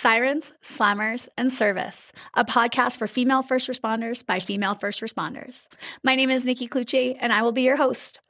Sirens, Slammers, and Service, a podcast for female first responders by female first responders. My name is Nikki Clucci, and I will be your host.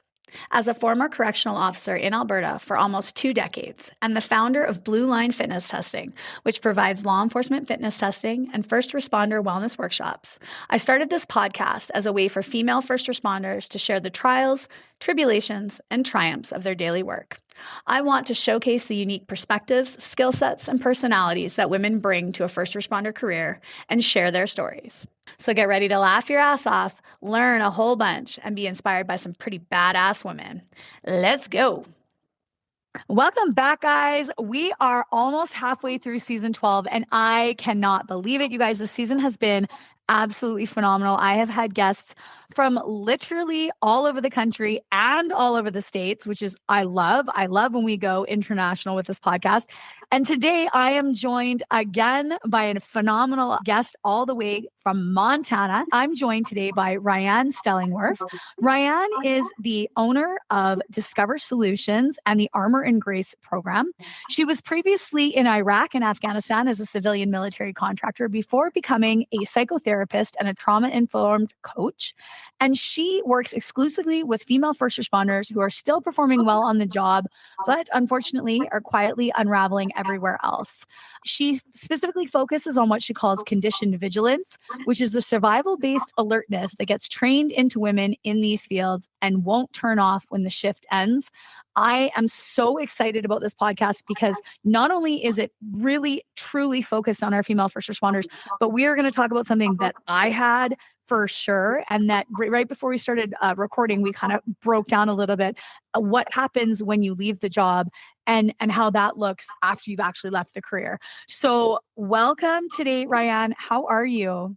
As a former correctional officer in Alberta for almost 2 decades and the founder of Blue Line Fitness Testing, which provides law enforcement fitness testing and first responder wellness workshops, I started this podcast as a way for female first responders to share the trials, tribulations, and triumphs of their daily work. I want to showcase the unique perspectives, skill sets, and personalities that women bring to a first responder career and share their stories. So get ready to laugh your ass off, learn a whole bunch, and be inspired by some pretty badass women. Let's go. Welcome back, guys. We are almost halfway through season 12, and I cannot believe it. You guys, this season has been absolutely phenomenal. I have had guests from literally all over the country and all over the States, which is I love. I love when we go international with this podcast. And today I am joined again by a phenomenal guest all the way from Montana. I'm joined today by Ryanne Stellingwerf. Ryanne is the owner of Discover Solutions and the Armor and Grace program. She was previously in Iraq and Afghanistan as a civilian military contractor before becoming a psychotherapist and a trauma-informed coach. And she works exclusively with female first responders who are still performing well on the job, but unfortunately are quietly unraveling everywhere else. She specifically focuses on what she calls conditioned vigilance, which is the survival-based alertness that gets trained into women in these fields and won't turn off when the shift ends. I am so excited about this podcast because not only is it really, truly focused on our female first responders, but we are going to talk about something that I had for sure. And that right before we started recording, we kind of broke down a little bit what happens when you leave the job and how that looks after you've actually left the career. So welcome today, Ryanne. How are you?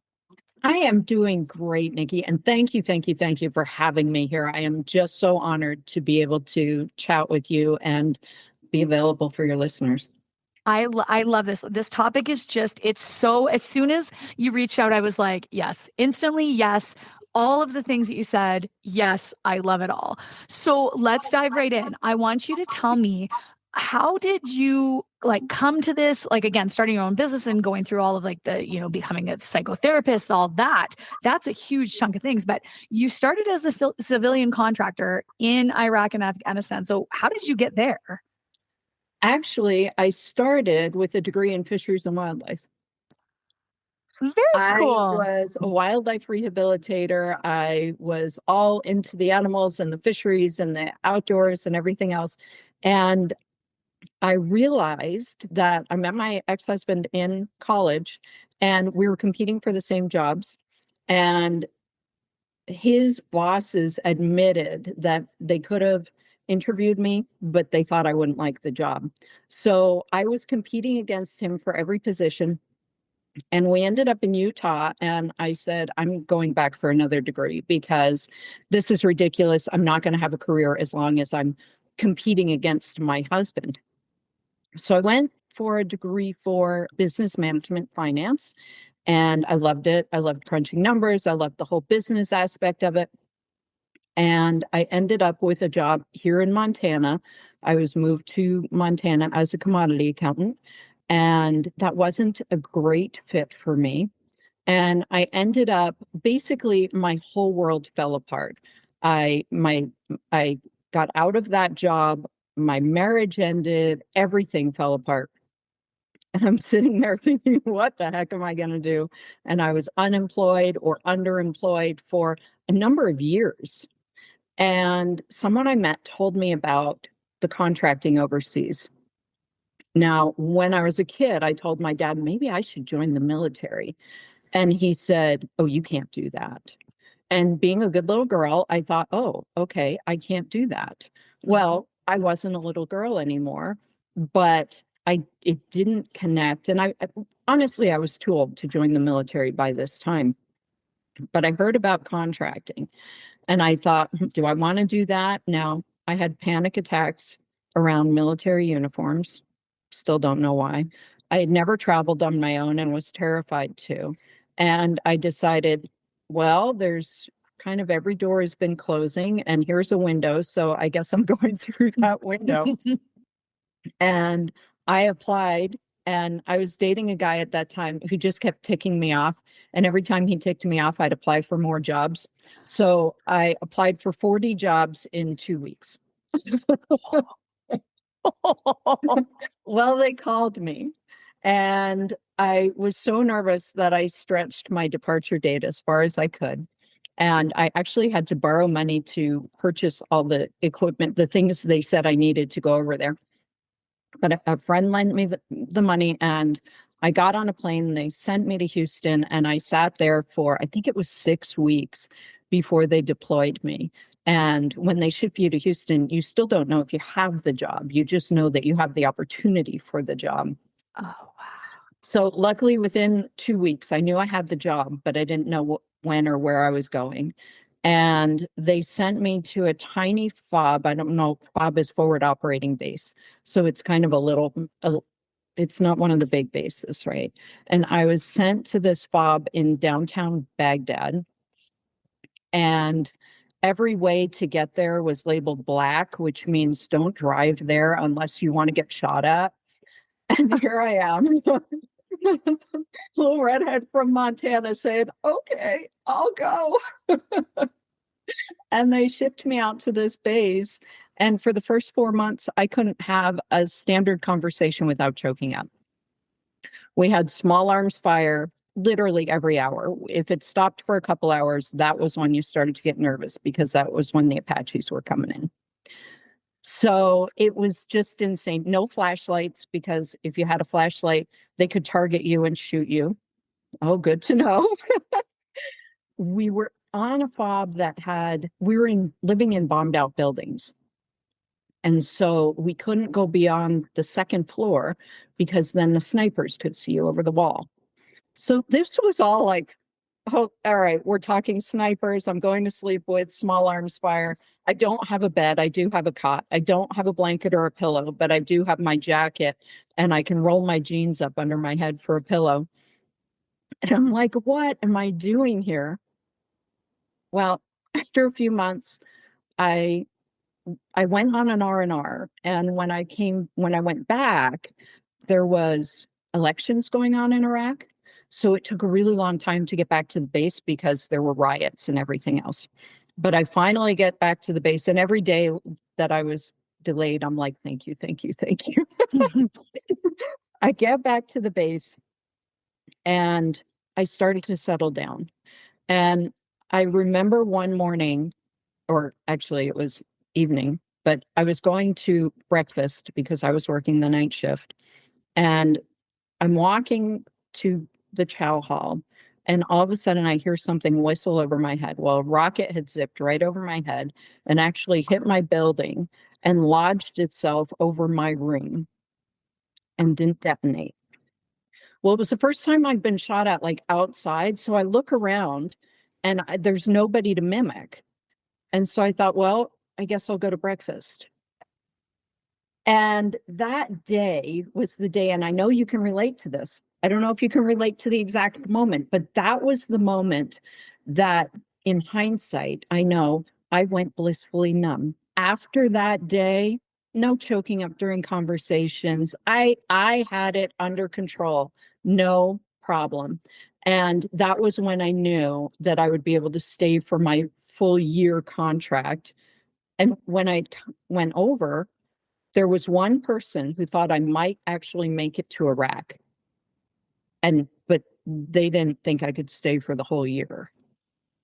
I am doing great, Nikki. And thank you for having me here. I am just so honored to be able to chat with you and be available for your listeners. I love this. This topic is just, it's so, as soon as you reached out, I was like, yes, instantly, yes. All of the things that you said, yes, I love it all. So let's dive right in. I want you to tell me, how did you come to this? Again, starting your own business and going through all of the, becoming a psychotherapist, all that, that's a huge chunk of things, but you started as a civilian contractor in Iraq and Afghanistan. So how did you get there? Actually, I started with a degree in fisheries and wildlife. Very cool. I was a wildlife rehabilitator. I was all into the animals and the fisheries and the outdoors and everything else. And I realized that I met my ex-husband in college and we were competing for the same jobs. And his bosses admitted that they could have interviewed me, but they thought I wouldn't like the job. So I was competing against him for every position. And we ended up in Utah, and I said, I'm going back for another degree because this is ridiculous. I'm not going to have a career as long as I'm competing against my husband. So I went for a degree for business management finance, and I loved it. I loved crunching numbers. I loved the whole business aspect of it. And I ended up with a job here in Montana. I was moved to Montana as a commodity accountant, and that wasn't a great fit for me. And I ended up, basically, my whole world fell apart. I got out of that job, my marriage ended, everything fell apart. And I'm sitting there thinking, what the heck am I going to do? And I was unemployed or underemployed for a number of years. And someone I met told me about the contracting overseas. Now, when I was a kid, I told my dad, maybe I should join the military. And he said, oh, you can't do that. And being a good little girl, I thought, oh, okay, I can't do that. Well, I wasn't a little girl anymore, but it didn't connect. And I honestly, I was too old to join the military by this time. But I heard about contracting. And I thought, do I want to do that? Now, I had panic attacks around military uniforms. Still don't know why. I had never traveled on my own and was terrified to. And I decided, well, there's kind of every door has been closing and here's a window. So I guess I'm going through that window. And I applied And I was dating a guy at that time who just kept ticking me off. And every time he ticked me off, I'd apply for more jobs. So I applied for 40 jobs in 2 weeks. Well, they called me, and I was so nervous that I stretched my departure date as far as I could. And I actually had to borrow money to purchase all the equipment, the things they said I needed to go over there. But a friend lent me the money, and I got on a plane and they sent me to Houston, and I sat there for, I think it was 6 weeks before they deployed me. And when they ship you to Houston, you still don't know if you have the job. You just know that you have the opportunity for the job. Oh, wow. So luckily within 2 weeks, I knew I had the job, but I didn't know when or where I was going. And they sent me to a tiny FOB. I don't know, FOB is forward operating base. So it's kind of it's not one of the big bases, right? And I was sent to this FOB in downtown Baghdad. And every way to get there was labeled black, which means don't drive there unless you want to get shot at. And here I am, little redhead from Montana saying, okay, I'll go. And they shipped me out to this base. And for the first 4 months, I couldn't have a standard conversation without choking up. We had small arms fire literally every hour. If it stopped for a couple hours, that was when you started to get nervous, because that was when the Apaches were coming in. So it was just insane. No flashlights, because if you had a flashlight, they could target you and shoot you. Oh, good to know. We were on a FOB we were living in bombed out buildings. And so we couldn't go beyond the second floor, because then the snipers could see you over the wall. So this was all like, oh, all right, we're talking snipers. I'm going to sleep with small arms fire. I don't have a bed. I do have a cot. I don't have a blanket or a pillow, but I do have my jacket, and I can roll my jeans up under my head for a pillow. And I'm like, what am I doing here? Well, after a few months, I went on an R&R, and when I went back, there was elections going on in Iraq. So it took a really long time to get back to the base, because there were riots and everything else. But I finally get back to the base, and every day that I was delayed, I'm like, thank you, thank you, thank you. I get back to the base, and I started to settle down. And I remember one morning, or actually it was evening, but I was going to breakfast because I was working the night shift. And I'm walking to the chow hall, and all of a sudden I hear something whistle over my head. Well, a rocket had zipped right over my head and actually hit my building and lodged itself over my room and didn't detonate. Well, it was the first time I'd been shot at, like, outside. So I look around, and there's nobody to mimic. And so I thought, well, I guess I'll go to breakfast. And that day was the day, and I know you can relate to this. I don't know if you can relate to the exact moment, but that was the moment that, in hindsight, I know I went blissfully numb. After that day, no choking up during conversations. I had it under control, no problem. And that was when I knew that I would be able to stay for my full year contract. And when I went over, there was one person who thought I might actually make it to Iraq. But they didn't think I could stay for the whole year.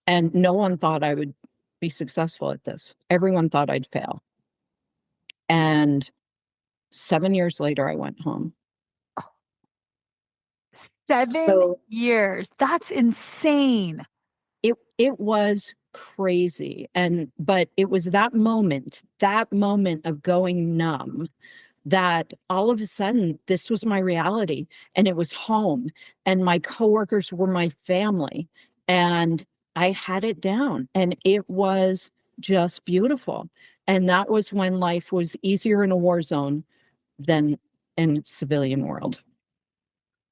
And no one thought I would be successful at this. Everyone thought I'd fail. And 7 years later, I went home. 7 years. That's insane. It was crazy. But it was that moment of going numb, that all of a sudden this was my reality, and it was home, and my coworkers were my family, and I had it down, and it was just beautiful. And that was when life was easier in a war zone than in civilian world.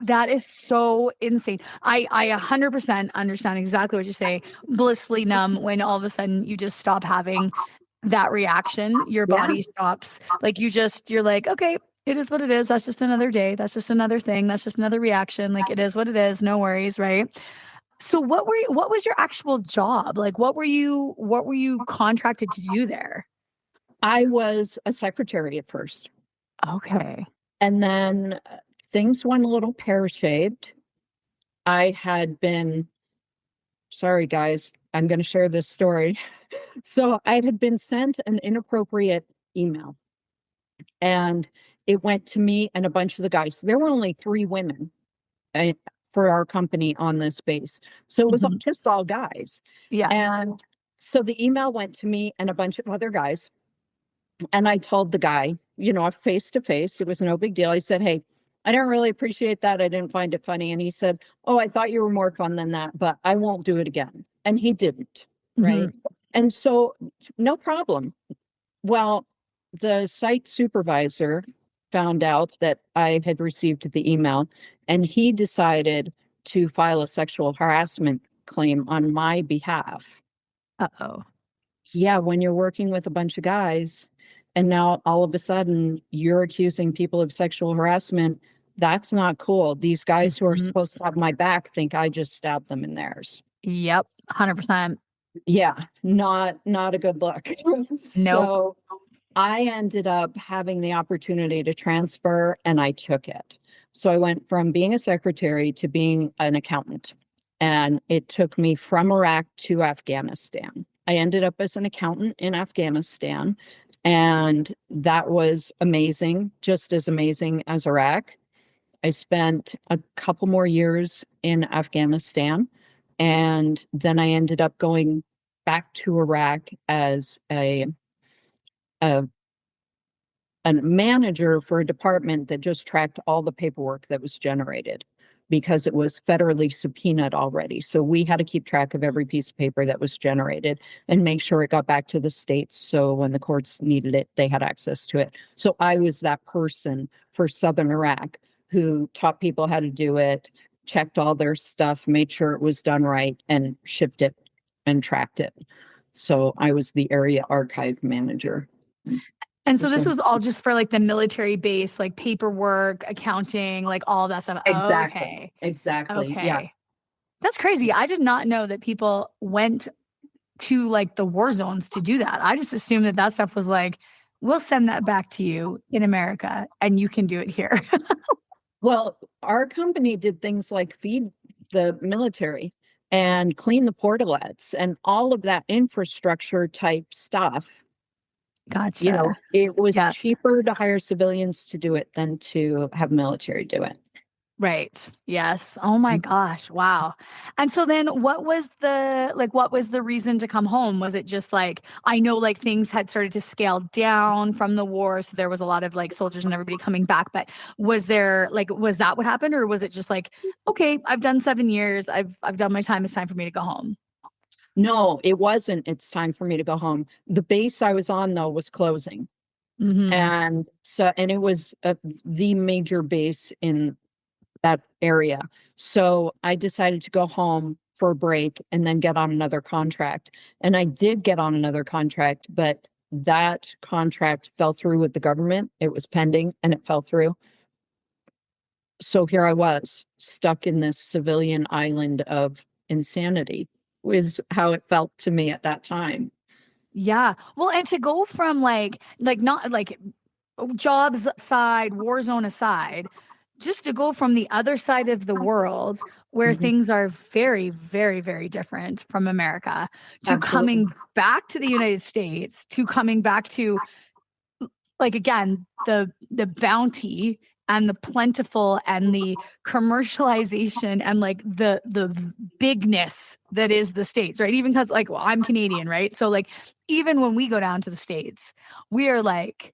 That is so insane. I 100% understand exactly what you're saying. Blissfully numb, when all of a sudden you just stop having that reaction, your body stops. Like, you're like, okay, It is what it is. That's just another day. That's just another thing. That's just another reaction. Like it is what it is. No worries, right? So what was your actual job? Like what were you contracted to do there? I was a secretary at first, Okay. and then things went a little pear-shaped. I had been, sorry guys, I'm going to share this story. So I had been sent an inappropriate email, and it went to me and a bunch of the guys. There were only 3 women uh, for our company on this base. So it was Mhm. just all guys. Yeah. And so the email went to me and a bunch of other guys. And I told the guy, face to face, it was no big deal. I said, hey, I don't really appreciate that. I didn't find it funny. And he said, oh, I thought you were more fun than that, but I won't do it again. And he didn't. Right. Mhm. And so no problem. Well, the site supervisor found out that I had received the email, and he decided to file a sexual harassment claim on my behalf. Uh-oh. Yeah, when you're working with a bunch of guys and now all of a sudden you're accusing people of sexual harassment, that's not cool. These guys who are Mhm. supposed to have my back think I just stabbed them in theirs. Yep. 100%. Yeah, not a good look. Nope. So I ended up having the opportunity to transfer, and I took it. So I went from being a secretary to being an accountant. And it took me from Iraq to Afghanistan. I ended up as an accountant in Afghanistan, and that was amazing, just as amazing as Iraq. I spent a couple more years in Afghanistan, and then I ended up going back to Iraq as a manager for a department that just tracked all the paperwork that was generated because it was federally subpoenaed already. So we had to keep track of every piece of paper that was generated and make sure it got back to the states. So when the courts needed it, they had access to it. So I was that person for Southern Iraq who taught people how to do it, checked all their stuff, made sure it was done right, and shipped it and tracked it. So I was the area archive manager. And so this So was all just for like the military base, like paperwork, accounting, like all that stuff. exactly. Okay. Exactly. Yeah. Okay. That's crazy. I did not know that people went to like the war zones to do that. I just assumed that that stuff was like, we'll send that back to you in America and you can do it here. Well, our company did things like feed the military and clean the portalets and all of that infrastructure type stuff. Gotcha. It was Yeah. cheaper to hire civilians to do it than to have military do it. Right. Yes. Oh my gosh. Wow. And so then what was the reason to come home? Was it just like, I know like things had started to scale down from the war. So there was a lot of like soldiers and everybody coming back. But was there like, was that what happened? Or was it just like, okay, I've done 7 years. I've done my time. It's time for me to go home. No, it wasn't. It's time for me to go home. The base I was on, though, was closing. Mm-hmm. And it was the major base in that area. So I decided to go home for a break and then get on another contract. And I did get on another contract, but that contract fell through with the government. It was pending and it fell through. So here I was stuck in this civilian island of insanity, was how it felt to me at that time. Yeah. Well, and to go from like not like jobs aside, war zone aside, just to go from the other side of the world where Mhm. things are very, very, very different from America to Absolutely. coming back to the United States, to coming back to like again, the bounty and the plentiful and the commercialization and like the bigness that is the States, right? Even because like well, I'm Canadian, right? So like even when we go down to the States, we are like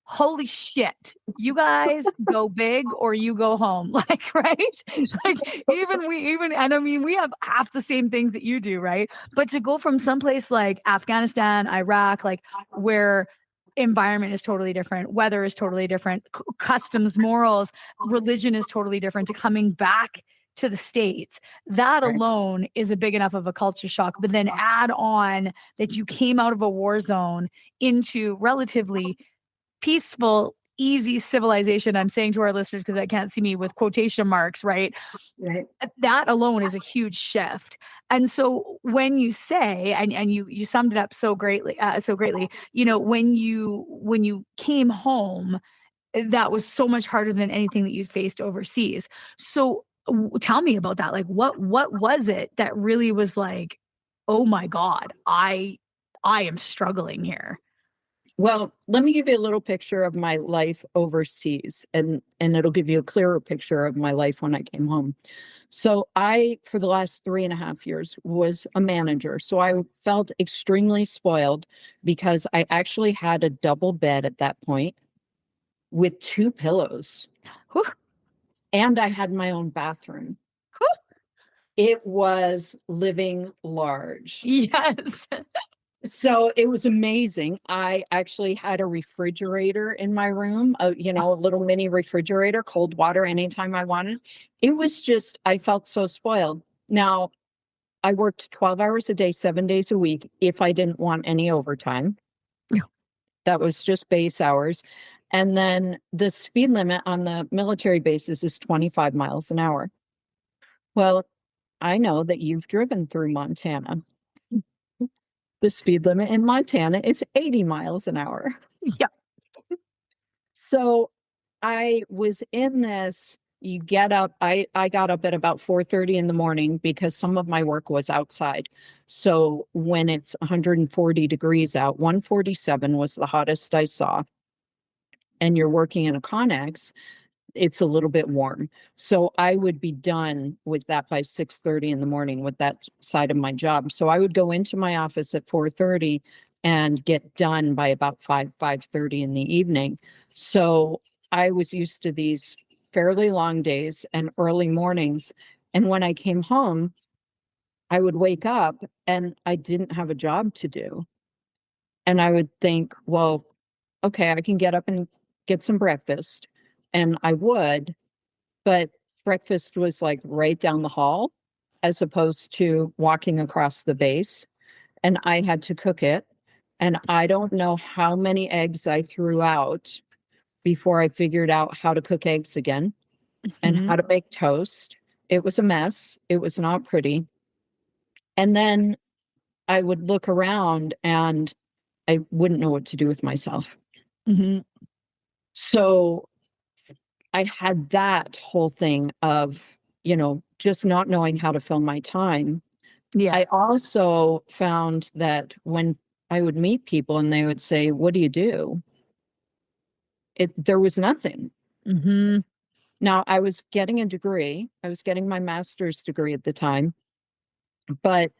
holy shit, you guys go big or you go home. Like, right? Like, and I mean, we have half the same things that you do, right? But to go from someplace like Afghanistan, Iraq, like where environment is totally different, weather is totally different, customs, morals, religion is totally different, to coming back to the States, that Right. alone is a big enough of a culture shock. But then add on that you came out of a war zone into relatively peaceful, easy civilization. I'm saying to our listeners, because I can't see me with quotation marks, right? Right. That alone is a huge shift. And so when you say, and you summed it up so greatly, when you came home, that was so much harder than anything that you faced overseas. So tell me about that. Like, what was it that really was like, oh my God, I am struggling here. Well, let me give you a little picture of my life overseas, and it'll give you a clearer picture of my life when I came home. So I, for the last 3.5 years, was a manager. So I felt extremely spoiled because I actually had a double bed at that point with 2 pillows. Whew. And I had my own bathroom. Whew. It was living large. Yes. So it was amazing. I actually had a refrigerator in my room, a little mini refrigerator, cold water anytime I wanted. It was just, I felt so spoiled. Now, I worked 12 hours a day, 7 days a week, if I didn't want any overtime. That was just base hours. And then the speed limit on the military bases is 25 miles an hour. Well, I know that you've driven through Montana. The speed limit in Montana is 80 miles an hour. Yeah. So I was in this, you get up, I got up at about 4:30 in the morning because some of my work was outside. So when it's 140 degrees out, 147 was the hottest I saw, and you're working in a Connex, it's a little bit warm. So I would be done with that by 6:30 in the morning with that side of my job. So I would go into my office at 4:30 and get done by about 5:30 in the evening. So I was used to these fairly long days and early mornings. And when I came home, I would wake up and I didn't have a job to do. And I would think, well, okay, I can get up and get some breakfast. And I would, but breakfast was like right down the hall as opposed to walking across the base. And I had to cook it. And I don't know how many eggs I threw out before I figured out how to cook eggs again and how to make toast. It was a mess. It was not pretty. And then I would look around and I wouldn't know what to do with myself. Mm-hmm. So I had that whole thing of, just not knowing how to fill my time. Yeah. I also found that when I would meet people and they would say, "What do you do?" There was nothing. Mm-hmm. Now, I was getting a degree. I was getting my master's degree at the time, but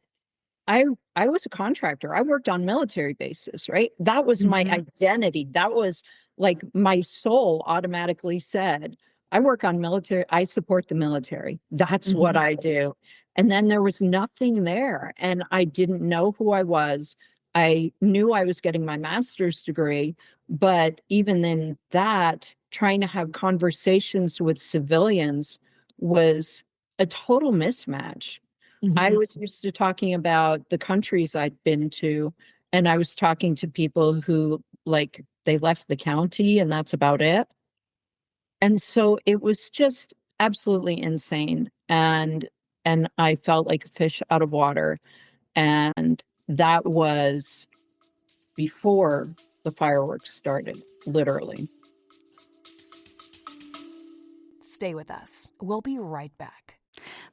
I was a contractor. I worked on military bases, right? That was my identity. That was like my soul automatically said, I work on military, I support the military. That's what I do. And then there was nothing there. And I didn't know who I was. I knew I was getting my master's degree, but even in that, trying to have conversations with civilians was a total mismatch. I was used to talking about the countries I'd been to, and I was talking to people who, like, they left the county and that's about it. And so it was just absolutely insane. And I felt like a fish out of water. And that was before the fireworks started, literally. Stay with us. We'll be right back.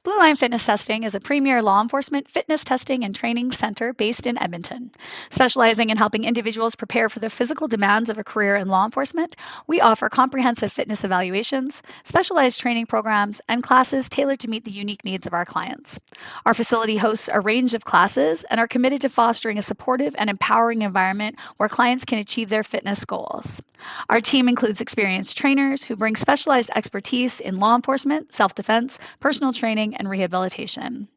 Blue Line Fitness Testing is a premier law enforcement fitness testing and training center based in Edmonton. Specializing in helping individuals prepare for the physical demands of a career in law enforcement, we offer comprehensive fitness evaluations, specialized training programs, and classes tailored to meet the unique needs of our clients. Our facility hosts a range of classes and are committed to fostering a supportive and empowering environment where clients can achieve their fitness goals. Our team includes experienced trainers who bring specialized expertise in law enforcement, self-defense, personal training, and rehabilitation.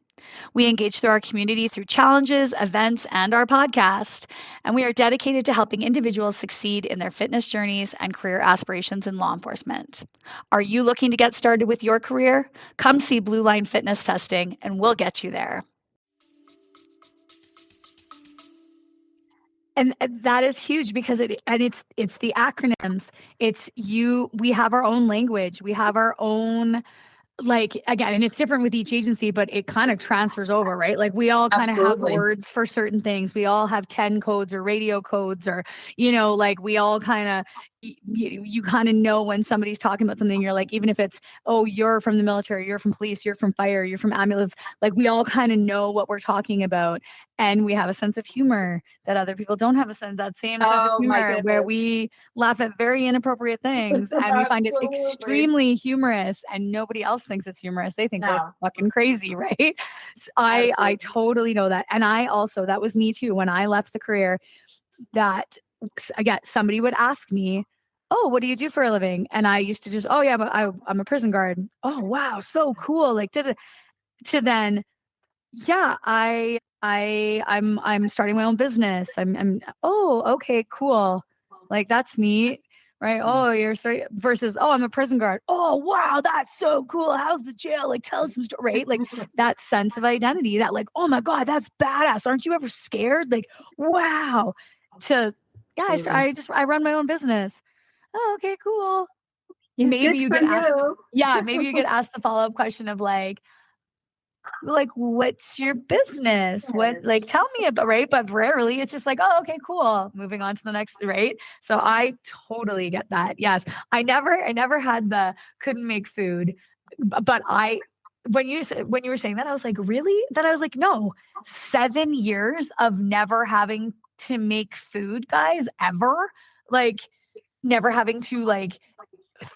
We engage through our community through challenges, events, and our podcast, and we are dedicated to helping individuals succeed in their fitness journeys and career aspirations in law enforcement. Are you looking to get started with your career? Come see Blue Line Fitness Testing, and we'll get you there. And that is huge because it's the acronyms. We have our own language. We have our own, like, again, and it's different with each agency, but it kind of transfers over, right? Like we all kind of have Absolutely. words for certain things. We all have 10 codes or radio codes, or, like we all kind of, you kind of know when somebody's talking about something. You're like, even if it's, oh, you're from the military, you're from police, you're from fire, you're from ambulance, like we all kind of know what we're talking about. And we have a sense of humor that other people don't have that same sense of Oh my humor, where goodness. we laugh at very inappropriate things and we find it Absolutely. extremely humorous, and nobody else thinks it's humorous. They think we're No. fucking crazy, right? I Absolutely. totally know that. And I also, that was me too, when I left the career, that again, somebody would ask me, oh, what do you do for a living? And I used to just, oh yeah, I'm a prison guard. Oh wow, so cool. Like, to then, yeah, I'm starting my own business. Oh, okay, cool. Like that's neat. Right. Oh, you're starting versus, oh, I'm a prison guard. Oh, wow, that's so cool. How's the jail? Like, tell us some story, right? Like that sense of identity, that like, oh my God, that's badass. Aren't you ever scared? Like, wow. To yeah, I run my own business. Oh, okay, cool. Maybe you get asked, yeah, maybe you get asked the follow-up question of like, what's your business? What, like, tell me about, right? But rarely it's just like, oh, okay, cool. Moving on to the next, right? So I totally get that. Yes. I never had the couldn't make food, but when you were saying that, I was like, really? Then I was like, no, 7 years of never having to make food, guys, ever. Like, never having to like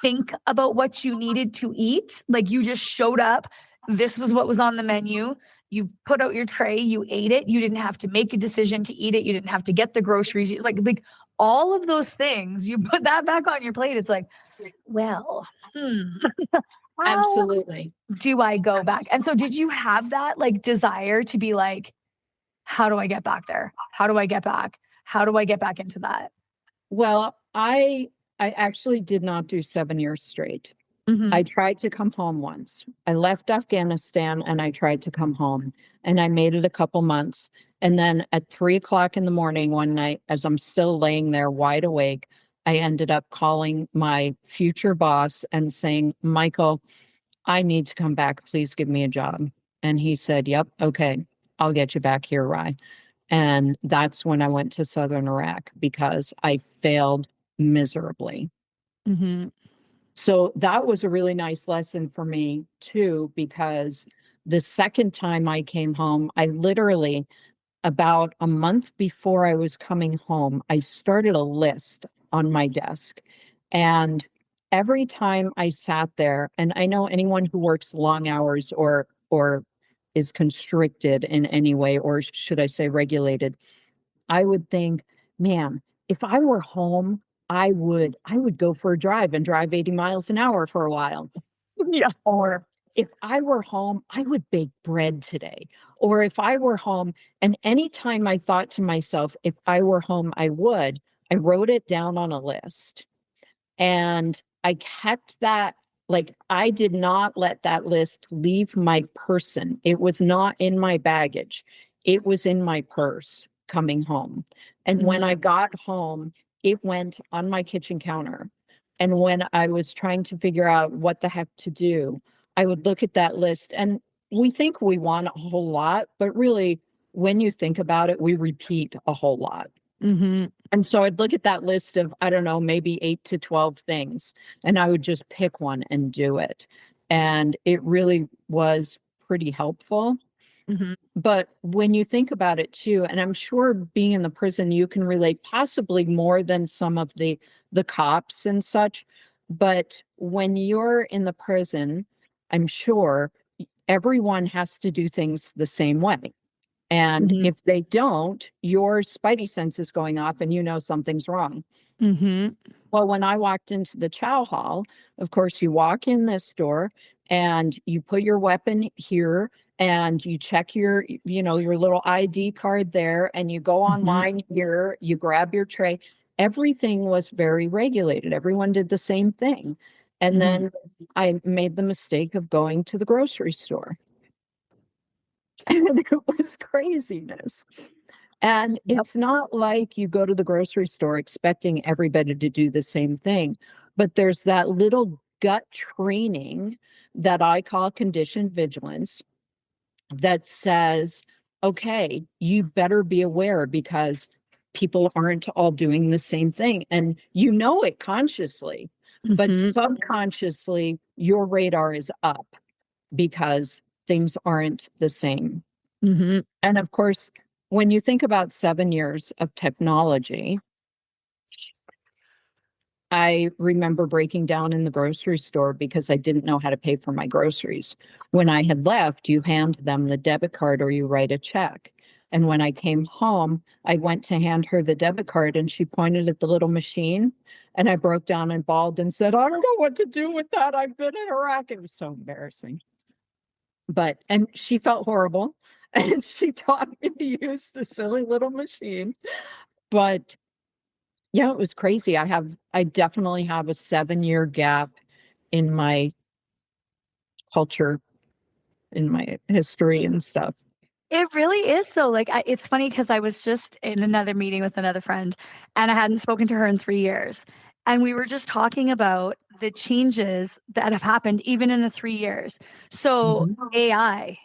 think about what you needed to eat. Like you just showed up. This was what was on the menu. You put out your tray, you ate it. You didn't have to make a decision to eat it. You didn't have to get the groceries. Like all of those things, you put that back on your plate. It's like, well, how Absolutely. do I go back? And so did you have that like desire to be like, how do I get back there? How do I get back? How do I get back into that? Well, I actually did not do 7 years straight. Mhm. I tried to come home once. I left Afghanistan and I tried to come home, and I made it a couple months. And then at 3 o'clock in the morning one night, as I'm still laying there wide awake, I ended up calling my future boss and saying, Michael, I need to come back. Please give me a job. And he said, yep, okay, I'll get you back here, Rye. And that's when I went to Southern Iraq because I failed miserably. Mhm. So that was a really nice lesson for me too, because the second time I came home, I literally, about a month before I was coming home, I started a list on my desk. And every time I sat there, and I know anyone who works long hours or is constricted in any way, or should I say regulated, I would think, man, if I were home, I would go for a drive and drive 80 miles an hour for a while. Yeah. Or if I were home, I would bake bread today. Or if I were home, and anytime I thought to myself, if I were home, I wrote it down on a list. And I kept that, like, I did not let that list leave my person. It was not in my baggage. It was in my purse coming home. And when I got home, it went on my kitchen counter. And when I was trying to figure out what the heck to do, I would look at that list. And we think we want a whole lot, but really, when you think about it, we repeat a whole lot. Mhm. And so I'd look at that list of, I don't know, maybe 8 to 12 things, and I would just pick one and do it. And it really was pretty helpful. Mhm. But when you think about it too, and I'm sure being in the prison, you can relate possibly more than some of the cops and such. But when you're in the prison, I'm sure everyone has to do things the same way. And Mhm. if they don't, your spidey sense is going off and you know something's wrong. Mhm. Well, when I walked into the chow hall, of course, you walk in this door and you put your weapon here and you check your little ID card there, and you go online here, you grab your tray. Everything was very regulated. Everyone did the same thing. And then I made the mistake of going to the grocery store. And it was craziness. And it's not like you go to the grocery store expecting everybody to do the same thing, but there's that little gut training that I call conditioned vigilance that says, okay, you better be aware because people aren't all doing the same thing. And you know it consciously, but subconsciously, your radar is up because things aren't the same. And of course, when you think about 7 years of technology, I remember breaking down in the grocery store because I didn't know how to pay for my groceries. When I had left, you hand them the debit card or you write a check. And when I came home, I went to hand her the debit card and she pointed at the little machine and I broke down and bawled and said, I don't know what to do with that. I've been in Iraq. It was so embarrassing. And she felt horrible and she taught me to use the silly little machine. But yeah, it was crazy. I definitely have a 7-year gap in my culture, in my history and stuff. It really is though. Like it's funny because I was just in another meeting with another friend and I hadn't spoken to her in 3 years. And we were just talking about the changes that have happened even in the 3 years. So AI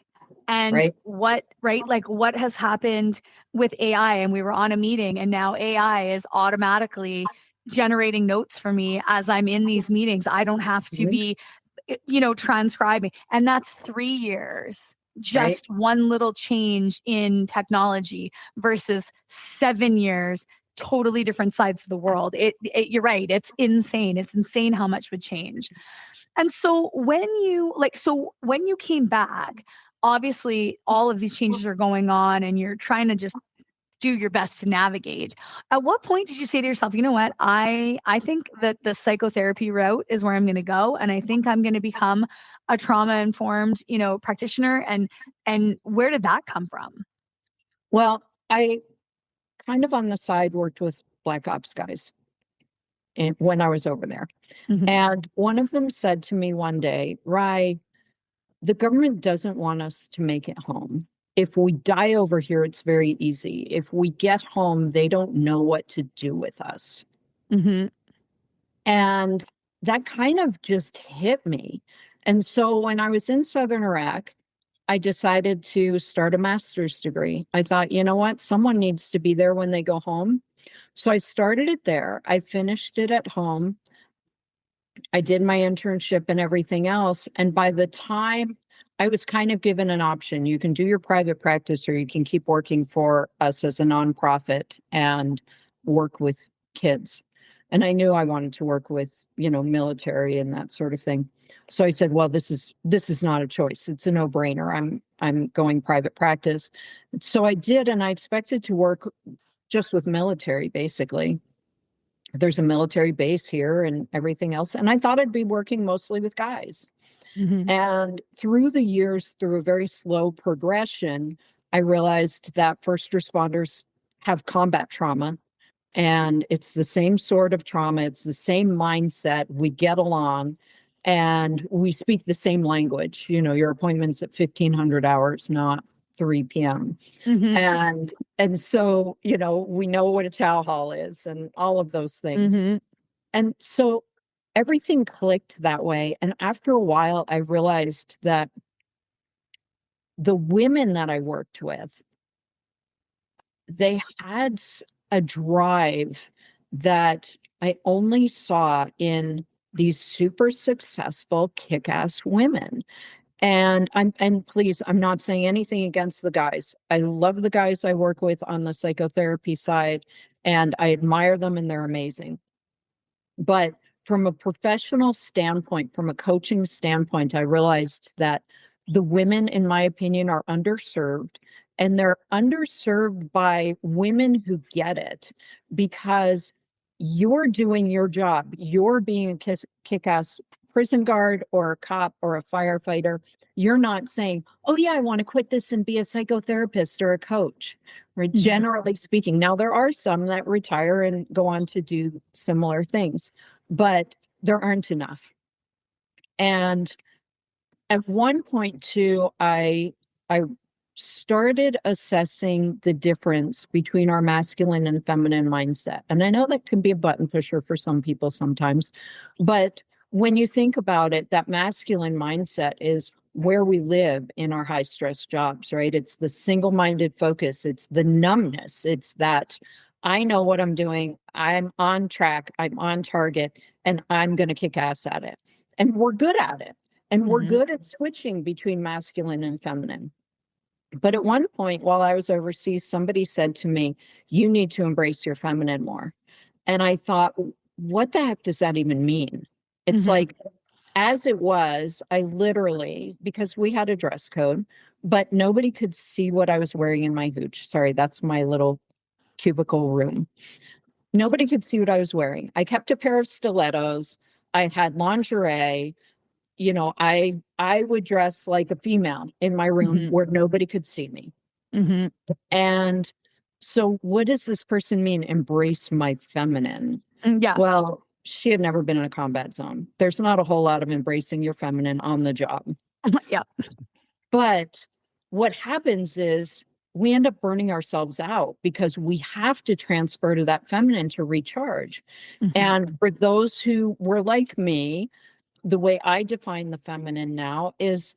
and like what has happened with AI. And we were on a meeting and now AI is automatically generating notes for me as I'm in these meetings. I don't have to be, transcribing. And that's 3 years. Just one little change in technology versus 7 years, totally different sides of the world. You're right. It's insane. It's insane how much would change. And so when you came back, obviously all of these changes are going on and you're trying to just do your best to navigate. At what point did you say to yourself, you know what, I think that the psychotherapy route is where I'm going to go, and I think I'm going to become a trauma informed, practitioner, and where did that come from? Well, I kind of on the side worked with Black Ops guys when I was over there. And one of them said to me one day, Rye, the government doesn't want us to make it home. If we die over here, it's very easy. If we get home, they don't know what to do with us. And that kind of just hit me. And so when I was in Southern Iraq, I decided to start a master's degree. I thought, you know what? Someone needs to be there when they go home. So I started it there. I finished it at home. I did my internship and everything else. And by the time I was kind of given an option, you can do your private practice or you can keep working for us as a nonprofit and work with kids. And I knew I wanted to work with, military and that sort of thing. So I said, well, this is not a choice. It's a no-brainer. I'm going private practice. So I did, and I expected to work just with military, basically. There's a military base here and everything else. And I thought I'd be working mostly with guys. And through the years, through a very slow progression, I realized that first responders have combat trauma. And it's the same sort of trauma. It's the same mindset. We get along and we speak the same language. Your appointment's at 1500 hours, not 3 p.m. And so, we know what a chow hall is and all of those things. And so everything clicked that way. And after a while, I realized that the women that I worked with, they had a drive that I only saw in these super successful, kick-ass women. And please, I'm not saying anything against the guys. I love the guys I work with on the psychotherapy side, and I admire them and they're amazing. But from a professional standpoint, from a coaching standpoint, I realized that the women, in my opinion, are underserved. And they're underserved by women who get it because you're doing your job. You're being a kick-ass prison guard or a cop or a firefighter. You're not saying, oh, yeah, I want to quit this and be a psychotherapist or a coach, right? Generally speaking. Now, there are some that retire and go on to do similar things, but there aren't enough. And at one point, too, I started assessing the difference between our masculine and feminine mindset. And I know that can be a button pusher for some people sometimes, but when you think about it, that masculine mindset is where we live in our high stress jobs, right? It's the single-minded focus. It's the numbness. It's that I know what I'm doing. I'm on track. I'm on target, and I'm going to kick ass at it. And we're good at it. And we're good at switching between masculine and feminine. But at one point while I was overseas, somebody said to me, you need to embrace your feminine more. And I thought, what the heck does that even mean? It's like, as it was, I literally, because we had a dress code, but nobody could see what I was wearing in my hooch. Sorry, that's my little cubicle room. Nobody could see what I was wearing. I kept a pair of stilettos. I had lingerie. You know, I would dress like a female in my room where nobody could see me. And so what does this person mean? Embrace my feminine. Yeah. Well, she had never been in a combat zone. There's not a whole lot of embracing your feminine on the job. Yeah. But what happens is we end up burning ourselves out because we have to transfer to that feminine to recharge. And for those who were like me, the way I define the feminine now is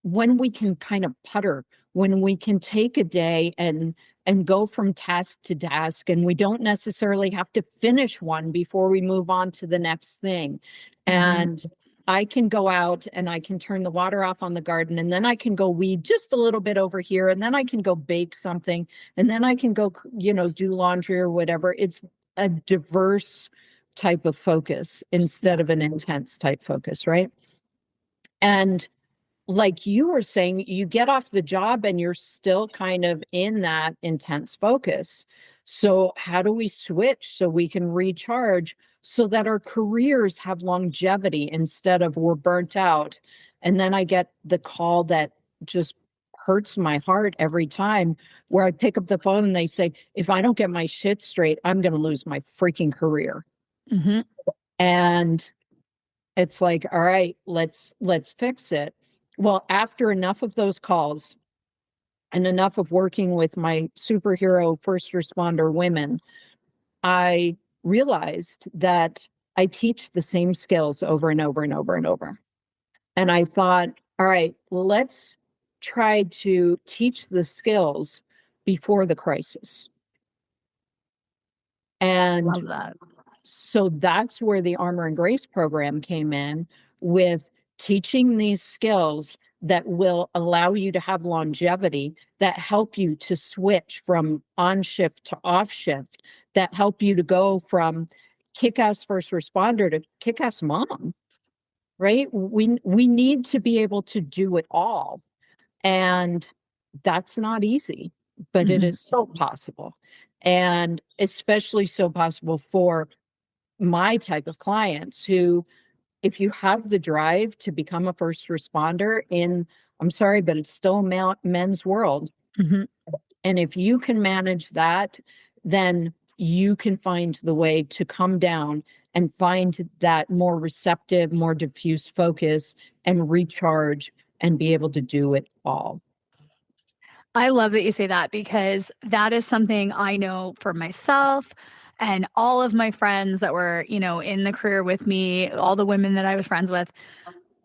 when we can kind of putter, when we can take a day and go from task to task, and we don't necessarily have to finish one before we move on to the next thing. And I can go out and I can turn the water off on the garden, and then I can go weed just a little bit over here, and then I can go bake something, and then I can go, you know, do laundry or whatever. It's a diverse type of focus instead of an intense type focus, right? And like you were saying, you get off the job and you're still kind of in that intense focus. So how do we switch so we can recharge so that our careers have longevity instead of we're burnt out? And then I get the call that just hurts my heart every time, where I pick up the phone and they say, if I don't get my shit straight, I'm going to lose my freaking career. And it's like, all right, let's fix it. Well, after enough of those calls and enough of working with my superhero first responder women, I realized that I teach the same skills over and over and over and over. And I thought, all right, let's try to teach the skills before the crisis. And Love that. so that's where the Armor and Grace program came in, with teaching these skills that will allow you to have longevity, that help you to switch from on shift to off shift, that help you to go from kick-ass first responder to kick-ass mom, right? We need to be able to do it all. And that's not easy, but it is so possible. And especially so possible for my type of clients who, if you have the drive to become a first responder in, I'm sorry, but it's still a men's world. And if you can manage that, then you can find the way to come down and find that more receptive, more diffuse focus and recharge and be able to do it all. I love that you say that, because that is something I know for myself and all of my friends that were, you know, in the career with me, all the women that I was friends with.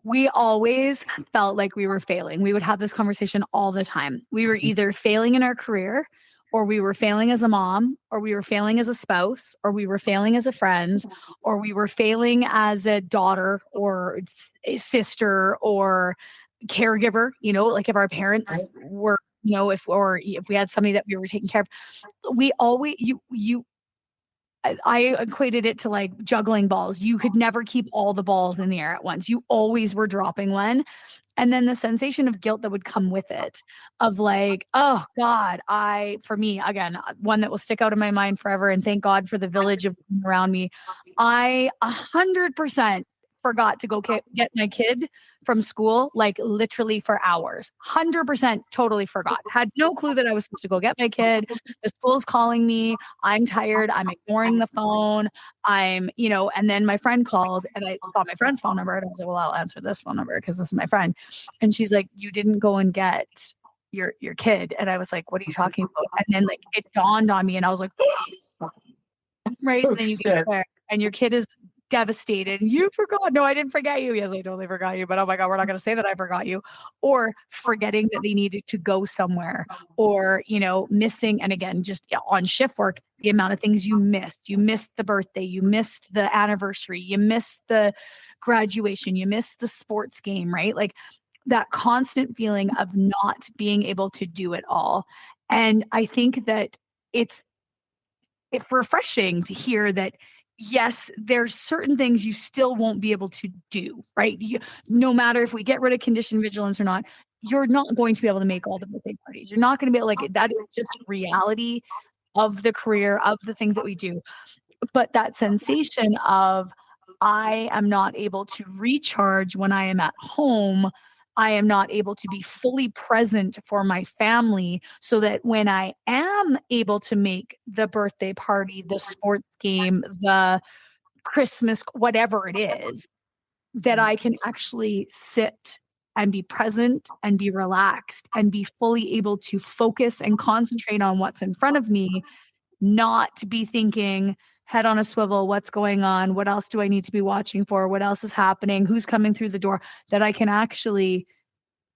We always felt like we were failing. We would have this conversation all the time. We were either failing in our career, or we were failing as a mom, or we were failing as a spouse, or we were failing as a friend, or we were failing as a daughter or a sister or caregiver, you know, like if our parents were, you know, if we had somebody that we were taking care of. We always, I equated it to like juggling balls. You could never keep all the balls in the air at once. You always were dropping one. And then the sensation of guilt that would come with it, of like, oh God, for me, again, one that will stick out in my mind forever. And thank God for the village of women around me. I 100% forgot to go get my kid from school, like literally for hours. 100% totally forgot. Had no clue that I was supposed to go get my kid. The school's calling me. I'm tired. I'm ignoring the phone. You know, and then my friend called and I got my friend's phone number. And I was like, well, I'll answer this phone number because this is my friend. And she's like, you didn't go and get your kid. And I was like, what are you talking about? And then like it dawned on me and I was like, right. And then you get there and your kid is devastated and you forgot. No, I didn't forget you. Yes, I totally forgot you. But oh my God, we're not going to say that I forgot you. Or forgetting that they needed to go somewhere or, missing. And again, just on shift work, the amount of things you missed. You missed the birthday. You missed the anniversary. You missed the graduation. You missed the sports game, right? Like that constant feeling of not being able to do it all. And I think that it's refreshing to hear that yes, there's certain things you still won't be able to do, right? No matter if we get rid of condition vigilance or not, you're not going to be able to make all the birthday parties. You're not going to be able, like, that is just reality of the career, of the things that we do. But that sensation of I am not able to recharge when I am at home. I am not able to be fully present for my family so that when I am able to make the birthday party, the sports game, the Christmas, whatever it is, that I can actually sit and be present and be relaxed and be fully able to focus and concentrate on what's in front of me, not to be thinking head on a swivel, what's going on? What else do I need to be watching for? What else is happening? Who's coming through the door? That I can actually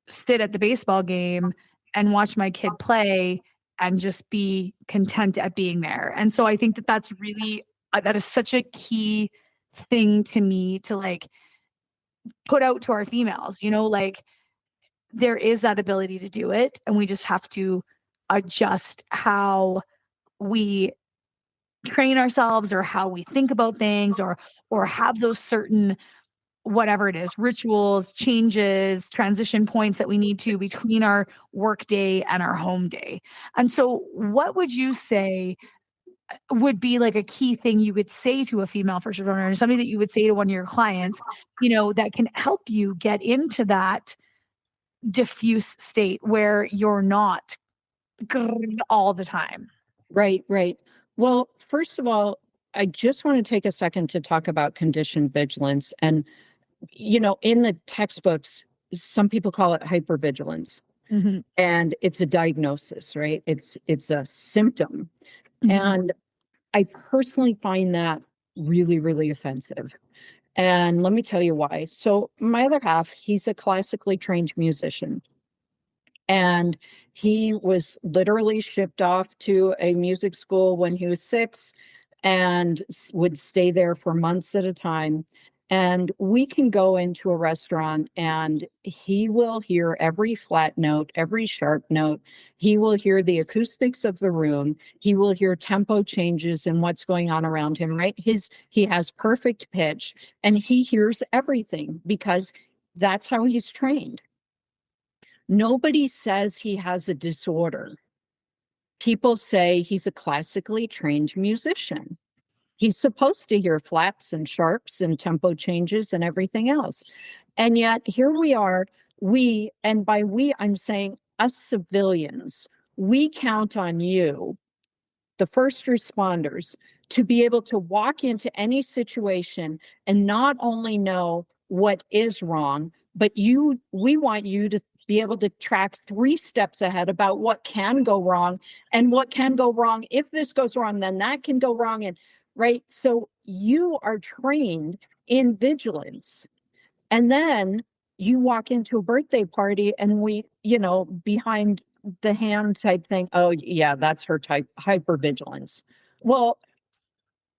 sit at the baseball game and watch my kid play and just be content at being there. And so I think that that's really, that is such a key thing to me to like put out to our females, like there is that ability to do it. And we just have to adjust how we train ourselves or how we think about things or have those certain whatever it is, rituals, changes, transition points that we need to between our work day and our home day. And so what would you say would be like a key thing you would say to a female first responder or something that you would say to one of your clients, that can help you get into that diffuse state where you're not all the time? Right, right. Well, first of all, I just want to take a second to talk about condition vigilance. And, in the textbooks, some people call it hypervigilance. Mhm. And it's a diagnosis, right? It's a symptom. Mhm. And I personally find that really, really offensive. And let me tell you why. So my other half, he's a classically trained musician. And he was literally shipped off to a music school when he was 6 and would stay there for months at a time. And we can go into a restaurant and he will hear every flat note, every sharp note. He will hear the acoustics of the room. He will hear tempo changes and what's going on around him, right? He has perfect pitch and he hears everything because that's how he's trained. Nobody says he has a disorder. People say he's a classically trained musician. He's supposed to hear flats and sharps and tempo changes and everything else. And yet here we are, and by we, I'm saying us civilians, we count on you, the first responders, to be able to walk into any situation and not only know what is wrong, but we want you to be able to track 3 steps ahead about what can go wrong and what can go wrong. If this goes wrong, then that can go wrong. And right. So you are trained in vigilance. And then you walk into a birthday party and behind the hand type thing. Oh yeah, that's her type hypervigilance. Well,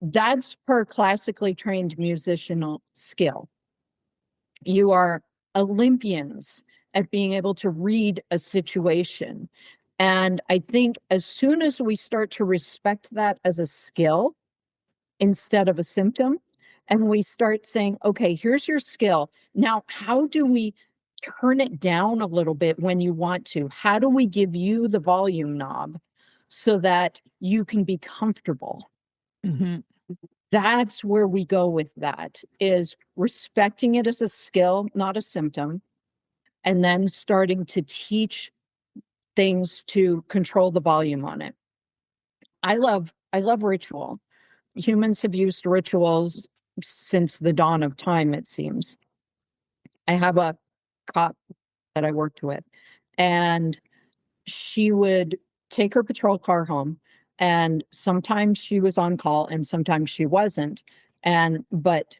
that's her classically trained musicianal skill. You are Olympians at being able to read a situation. And I think as soon as we start to respect that as a skill instead of a symptom, and we start saying, okay, here's your skill. Now, how do we turn it down a little bit when you want to? How do we give you the volume knob so that you can be comfortable? Mm-hmm. That's where we go with that, is respecting it as a skill, not a symptom, and then starting to teach things to control the volume on it. I love ritual. Humans have used rituals since the dawn of time, it seems. I have a cop that I worked with, and she would take her patrol car home, and sometimes she was on call and sometimes she wasn't. But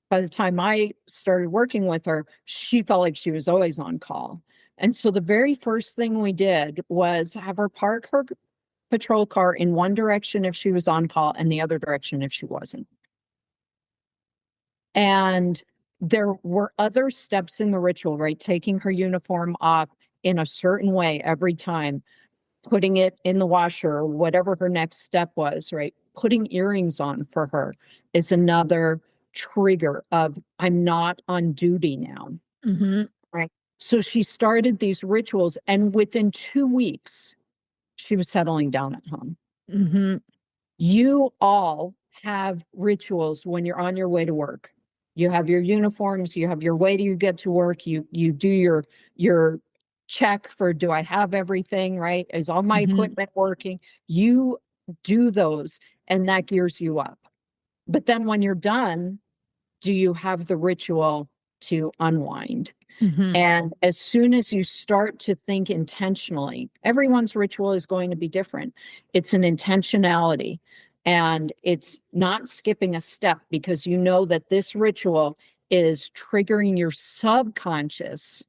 by the time I started working with her, she felt like she was always on call. And so the very first thing we did was have her park her patrol car in one direction if she was on call and the other direction if she wasn't. And there were other steps in the ritual, right? Taking her uniform off in a certain way every time, putting it in the washer, or whatever her next step was, right? Putting earrings on for her is another trigger of, I'm not on duty now. Mm-hmm. Right. So she started these rituals, and within 2 weeks, she was settling down at home. Mm-hmm. You all have rituals when you're on your way to work. You have your uniforms, you have your way you get to work, you do your check for, do I have everything, right? Is all my equipment working? You do those, and that gears you up. But then when you're done, do you have the ritual to unwind? Mm-hmm. And as soon as you start to think intentionally, everyone's ritual is going to be different. It's an intentionality, and it's not skipping a step, because you know that this ritual is triggering your subconscious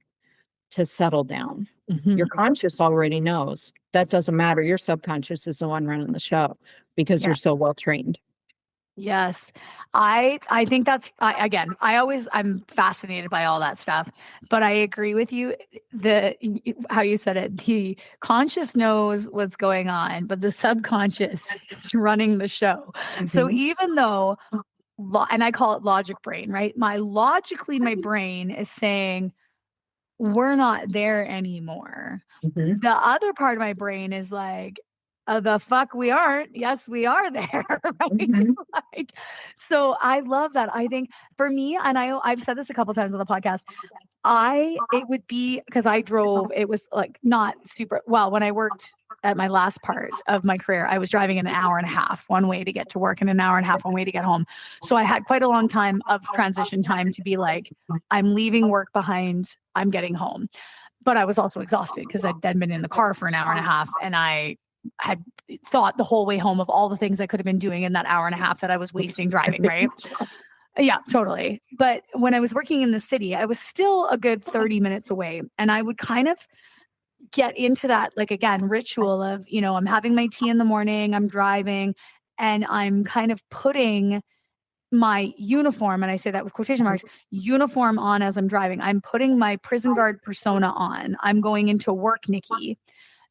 to settle down. Mm-hmm. Your conscious already knows. That doesn't matter. Your subconscious is the one running the show because you're so well trained. Yes. I think that's, I'm fascinated by all that stuff, but I agree with you. How you said it, the conscious knows what's going on, but the subconscious is running the show. So even though, and I call it logic brain, right? My brain is saying, we're not there anymore. The other part of my brain is like, the fuck we aren't. Yes, we are there. Right? Like, so I love that. I think for me, and I've said this a couple times on the podcast, it would be because I drove, it was like not super well when I worked at my last part of my career. I was driving an hour and a half one way to get to work and an hour and a half one way to get home. So I had quite a long time of transition time to be like, I'm leaving work behind, I'm getting home. But I was also exhausted because I'd then been in the car for an hour and a half, and I had thought the whole way home of all the things I could have been doing in that hour and a half that I was wasting driving, right? Yeah, totally. But when I was working in the city, I was still a good 30 minutes away. And I would kind of get into that, like, again, ritual of, I'm having my tea in the morning, I'm driving, and I'm kind of putting my uniform, and I say that with quotation marks, uniform on as I'm driving. I'm putting my prison guard persona on. I'm going into work, Nikki.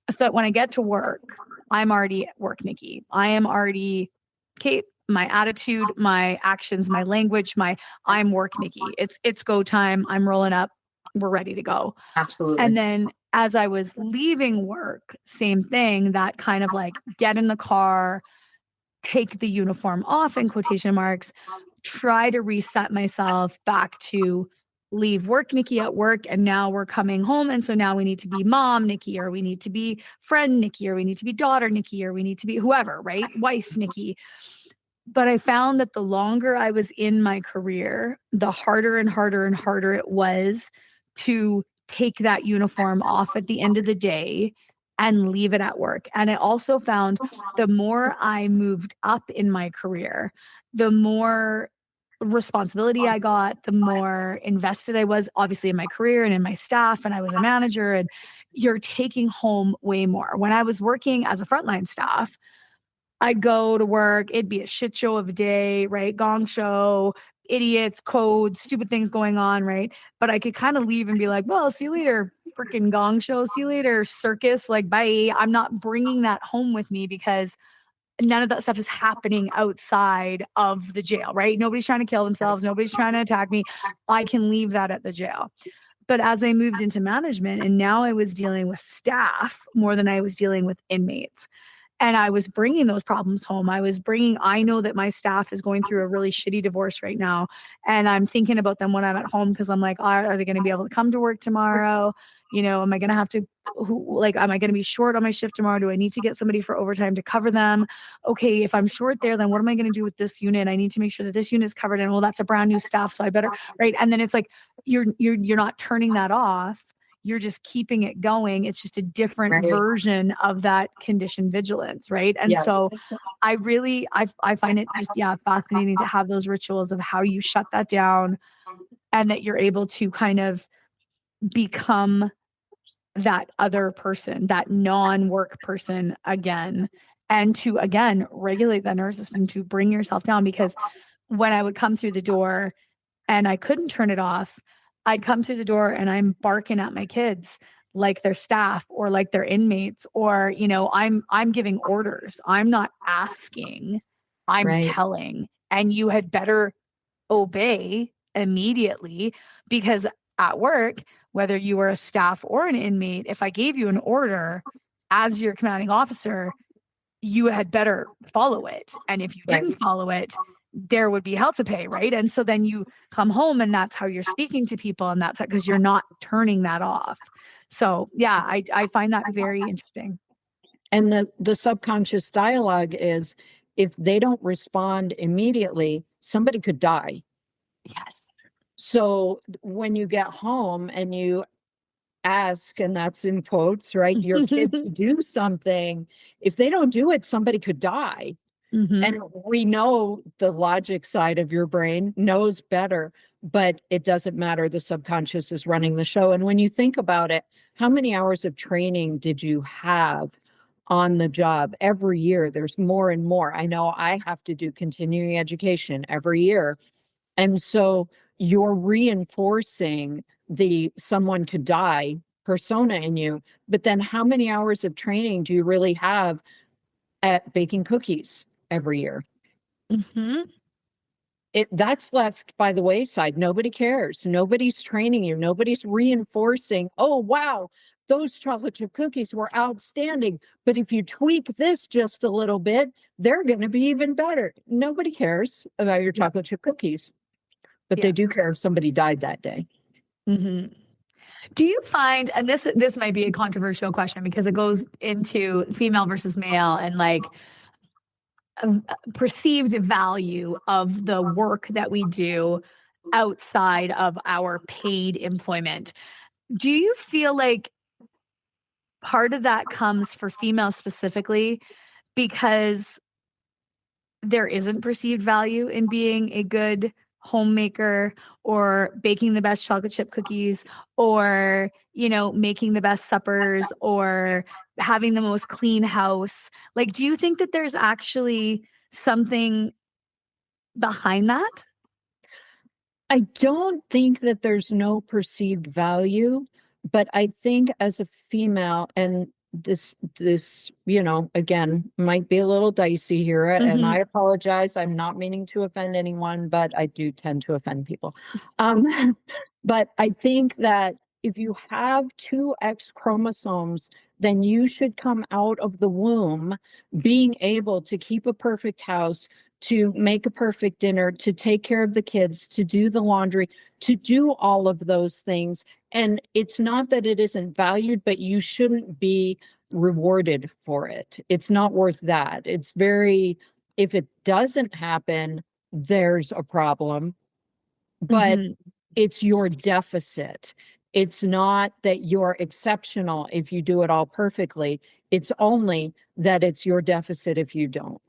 So that when I get to work, I'm already at work, Nikki. I am already, Kate, my attitude, my actions, my language, I'm work, Nikki. It's go time. I'm rolling up. We're ready to go. Absolutely. And then as I was leaving work, same thing, that kind of like get in the car, take the uniform off in quotation marks, try to reset myself back to leave work, Nikki, at work. And now we're coming home. And so now we need to be mom, Nikki, or we need to be friend, Nikki, or we need to be daughter, Nikki, or we need to be whoever, right? Wife, Nikki. But I found that the longer I was in my career, the harder and harder and harder it was to take that uniform off at the end of the day and leave it at work. And I also found the more I moved up in my career, the more responsibility I got, the more invested I was, obviously, in my career and in my staff. And I was a manager, and you're taking home way more. When I was working as a frontline staff, I'd go to work, it'd be a shit show of a day, right? Gong show, idiots, codes, stupid things going on, right? But I could kind of leave and be like, well, see you later, freaking gong show. See you later, circus. Like, bye. I'm not bringing that home with me because none of that stuff is happening outside of the jail, right? Nobody's trying to kill themselves. Nobody's trying to attack me. I can leave that at the jail. But as I moved into management, and now I was dealing with staff more than I was dealing with inmates. And I was bringing those problems home. I know that my staff is going through a really shitty divorce right now. And I'm thinking about them when I'm at home, because I'm like, are they going to be able to come to work tomorrow? Am I going to have to, am I going to be short on my shift tomorrow? Do I need to get somebody for overtime to cover them? Okay, if I'm short there, then what am I going to do with this unit? I need to make sure that this unit is covered. And well, that's a brand new staff. So I better, right. And then it's like, you're not turning that off. you're just keeping it going. It's just a different version of that conditioned vigilance, right? And so I really, I find it just, fascinating to have those rituals of how you shut that down and that you're able to kind of become that other person, that non-work person again, and to, again, regulate that nervous system, to bring yourself down. Because when I would come through the door and I couldn't turn it off, I'd come through the door and I'm barking at my kids like they're staff or like they're inmates, or, I'm giving orders. I'm not asking, I'm telling, and you had better obey immediately. Because at work, whether you were a staff or an inmate, if I gave you an order as your commanding officer, you had better follow it. And if you didn't follow it, there would be hell to pay, right? And so then you come home and that's how you're speaking to people, and that's because you're not turning that off. So yeah, I find that very interesting. And the subconscious dialogue is, if they don't respond immediately, somebody could die. Yes. So when you get home and you ask, and that's in quotes, right, your kids to do something, if they don't do it, somebody could die. And we know the logic side of your brain knows better, but it doesn't matter. The subconscious is running the show. And when you think about it, how many hours of training did you have on the job? Every year there's more and more. I know I have to do continuing education every year. And so you're reinforcing the someone could die persona in you. But then how many hours of training do you really have at baking cookies every year? That's left by the wayside. Nobody cares. Nobody's training you. Nobody's reinforcing, oh, wow, those chocolate chip cookies were outstanding. But if you tweak this just a little bit, they're going to be even better. Nobody cares about your chocolate chip cookies, but they do care if somebody died that day. Do you find, and this might be a controversial question because it goes into female versus male and like perceived value of the work that we do outside of our paid employment. Do you feel like part of that comes for females specifically because there isn't perceived value in being a good homemaker or baking the best chocolate chip cookies or, making the best suppers or having the most clean house? Like, do you think that there's actually something behind that? I don't think that there's no perceived value, but I think as a female, and this, again, might be a little dicey here, and I apologize. I'm not meaning to offend anyone, but I do tend to offend people. But I think that if you have two X chromosomes, then you should come out of the womb being able to keep a perfect house, to make a perfect dinner, to take care of the kids, to do the laundry, to do all of those things. And it's not that it isn't valued, but you shouldn't be rewarded for it. It's not worth that. It's if it doesn't happen, there's a problem, but it's your deficit. It's not that you're exceptional if you do it all perfectly. It's only that it's your deficit if you don't.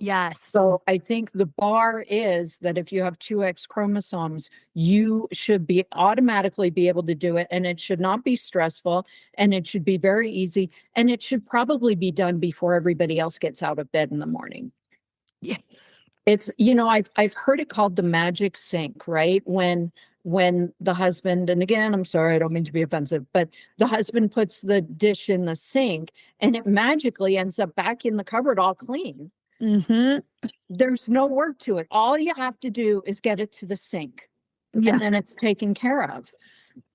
Yes. So I think the bar is that if you have two X chromosomes, you should be automatically be able to do it. And it should not be stressful, and it should be very easy. And it should probably be done before everybody else gets out of bed in the morning. Yes. It's, I've heard it called the magic sink, right? When the husband, and again, I'm sorry, I don't mean to be offensive, but the husband puts the dish in the sink and it magically ends up back in the cupboard all clean. There's no work to it. All you have to do is get it to the sink, and then it's taken care of.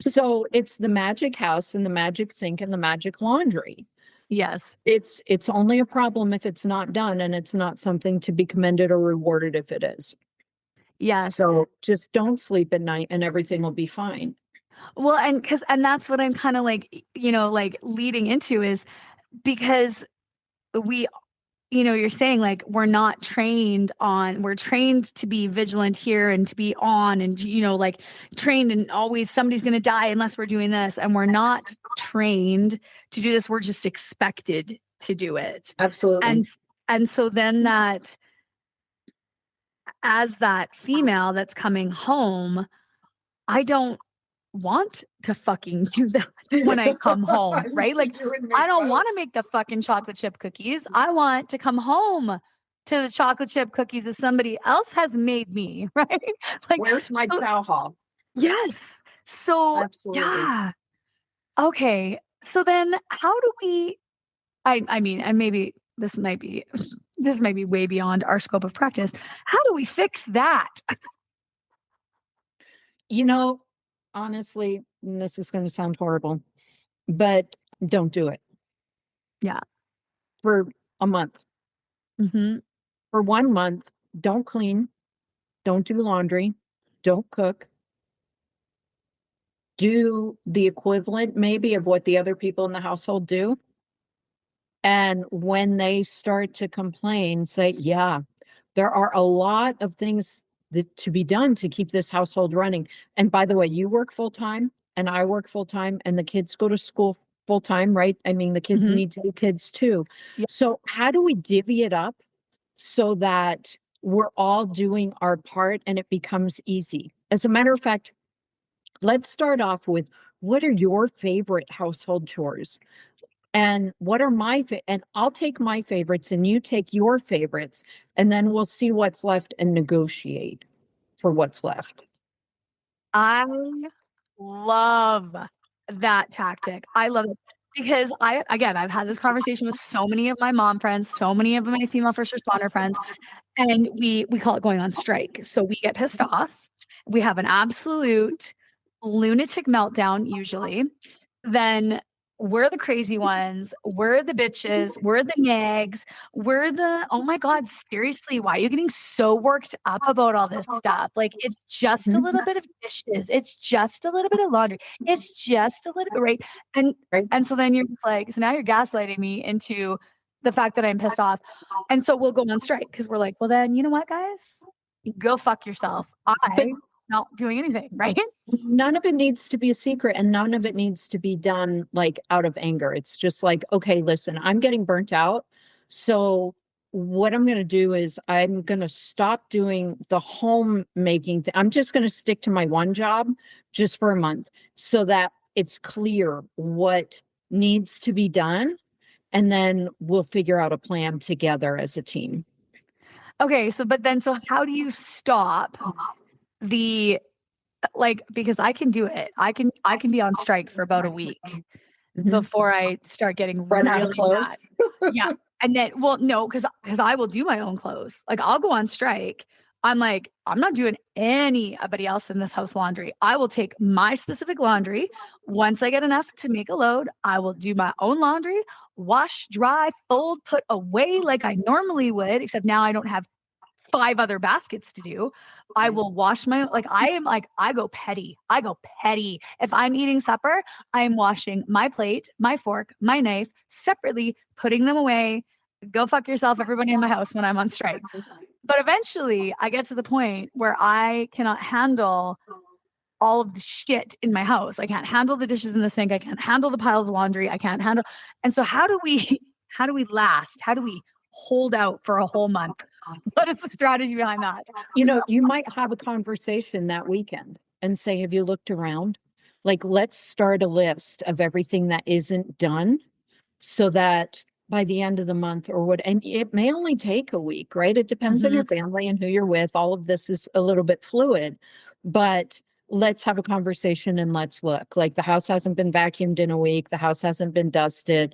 So it's the magic house and the magic sink and the magic laundry. Yes. It's only a problem if it's not done, and it's not something to be commended or rewarded if it is. Yes. So just don't sleep at night and everything will be fine. Well, and that's what I'm kind of like, like leading into is because we you're saying like, we're trained to be vigilant here and to be on and, like trained and always somebody's going to die unless we're doing this. And we're not trained to do this. We're just expected to do it. Absolutely. And so then that, as that female that's coming home, I don't want to fucking do that when I come home, right? Like, I don't want to make the fucking chocolate chip cookies. I want to come home to the chocolate chip cookies that somebody else has made me, right? Like, where's my chow hall? Yes. So, Absolutely. yeah. Okay. So then how do we, I mean, and maybe this might be way beyond our scope of practice. How do we fix that? Honestly, and this is going to sound horrible, but don't do it. Yeah. For a month. Mm-hmm. For 1 month, don't clean, don't do laundry, don't cook. Do the equivalent maybe of what the other people in the household do. And when they start to complain, say, yeah, there are a lot of things to be done to keep this household running. And by the way, you work full time and I work full time and the kids go to school full time, right? I mean, the kids need to be kids too. Yep. So how do we divvy it up so that we're all doing our part and it becomes easy? As a matter of fact, let's start off with, what are your favorite household chores? And what are and I'll take my favorites and you take your favorites, and then we'll see what's left and negotiate for what's left. I love that tactic. I love it because I've had this conversation with so many of my mom friends, so many of my female first responder friends, and we call it going on strike. So we get pissed off. We have an absolute lunatic meltdown usually. Then we're the crazy ones. We're the bitches. We're the nags. We're the, oh my God, seriously, why are you getting so worked up about all this stuff? Like, it's just a little bit of dishes. It's just a little bit of laundry. It's just a little bit, right? And so then you're just like, so now you're gaslighting me into the fact that I'm pissed off. And so we'll go on strike because we're like, well, then, you know what, guys? Go fuck yourself. I'm not doing anything, right? None of it needs to be a secret and none of it needs to be done like out of anger. It's just like, okay, listen, I'm getting burnt out. So what I'm going to do is I'm going to stop doing the homemaking. I'm just going to stick to my one job just for a month so that it's clear what needs to be done. And then we'll figure out a plan together as a team. Okay. So how do you stop because I can do it. I can be on strike for about a week before I start getting Run really out of clothes. mad. Yeah. And then, well, no, because I will do my own clothes. Like, I'll go on strike. I'm like, I'm not doing anybody else in this house laundry. I will take my specific laundry. Once I get enough to make a load, I will do my own laundry, wash, dry, fold, put away like I normally would, except now I don't have 5 other baskets to do. I will wash I go petty. I go petty. If I'm eating supper, I'm washing my plate, my fork, my knife separately, putting them away. Go fuck yourself, everybody in my house, when I'm on strike. But eventually I get to the point where I cannot handle all of the shit in my house. I can't handle the dishes in the sink. I can't handle the pile of laundry. I can't handle. And so how do we last? How do we hold out for a whole month? What is the strategy behind that? You might have a conversation that weekend and say, have you looked around? Like, let's start a list of everything that isn't done so that by the end of the month and it may only take a week, right? It depends on your family and who you're with. All of this is a little bit fluid, but let's have a conversation and let's look. Like, the house hasn't been vacuumed in a week. The house hasn't been dusted,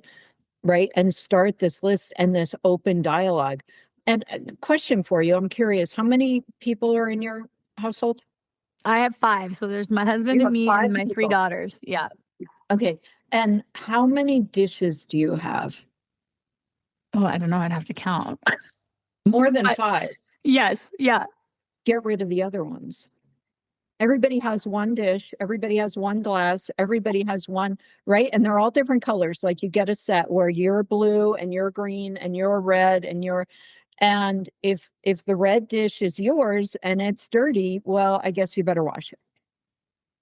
right? And start this list and this open dialogue. And a question for you, I'm curious, how many people are in your household? I have 5. So there's my husband and me and my 3 daughters. Yeah. Okay. And how many dishes do you have? Oh, I don't know. I'd have to count. More than 5. Yes. Yeah. Get rid of the other ones. everybody has one dish, everybody has one glass, everybody has one, right? And they're all different colors. Like you get a set where you're blue and you're green and you're red and if the red dish is yours and it's dirty, well, I guess you better wash it.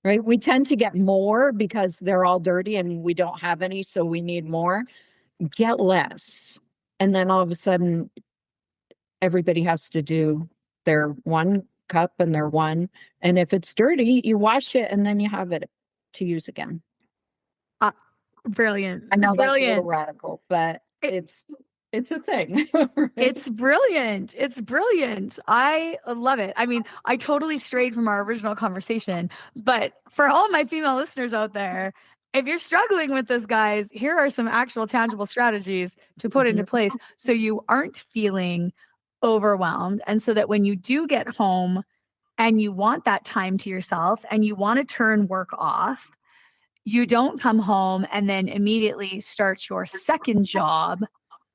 Right? We tend to get more because they're all dirty and we don't have any, so we need more. Get less. And then all of a sudden, everybody has to do their one cup and their one. And if it's dirty, you wash it and then you have it to use again. Brilliant. I know that's a Brilliant. little radical, but it's a thing. Right? It's brilliant. It's brilliant. I love it. I mean, I totally strayed from our original conversation, but for all my female listeners out there, if you're struggling with this, guys, here are some actual tangible strategies to put into place so you aren't feeling overwhelmed. And so that when you do get home and you want that time to yourself and you want to turn work off, you don't come home and then immediately start your second job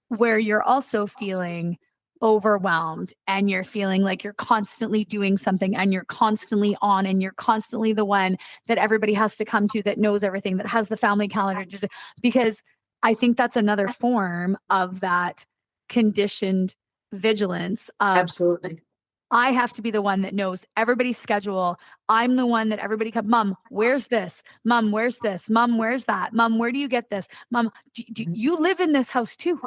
where you're also feeling overwhelmed and you're feeling like you're constantly doing something and you're constantly on and you're constantly the one that everybody has to come to, that knows everything, that has the family calendar. Because I think that's another form of that conditioned vigilance. Absolutely. I have to be the one that knows everybody's schedule. I'm the one that everybody comes, Mom, where's this? Mom, where's this? Mom, where's that? Mom, where do you get this? Mom, you live in this house too.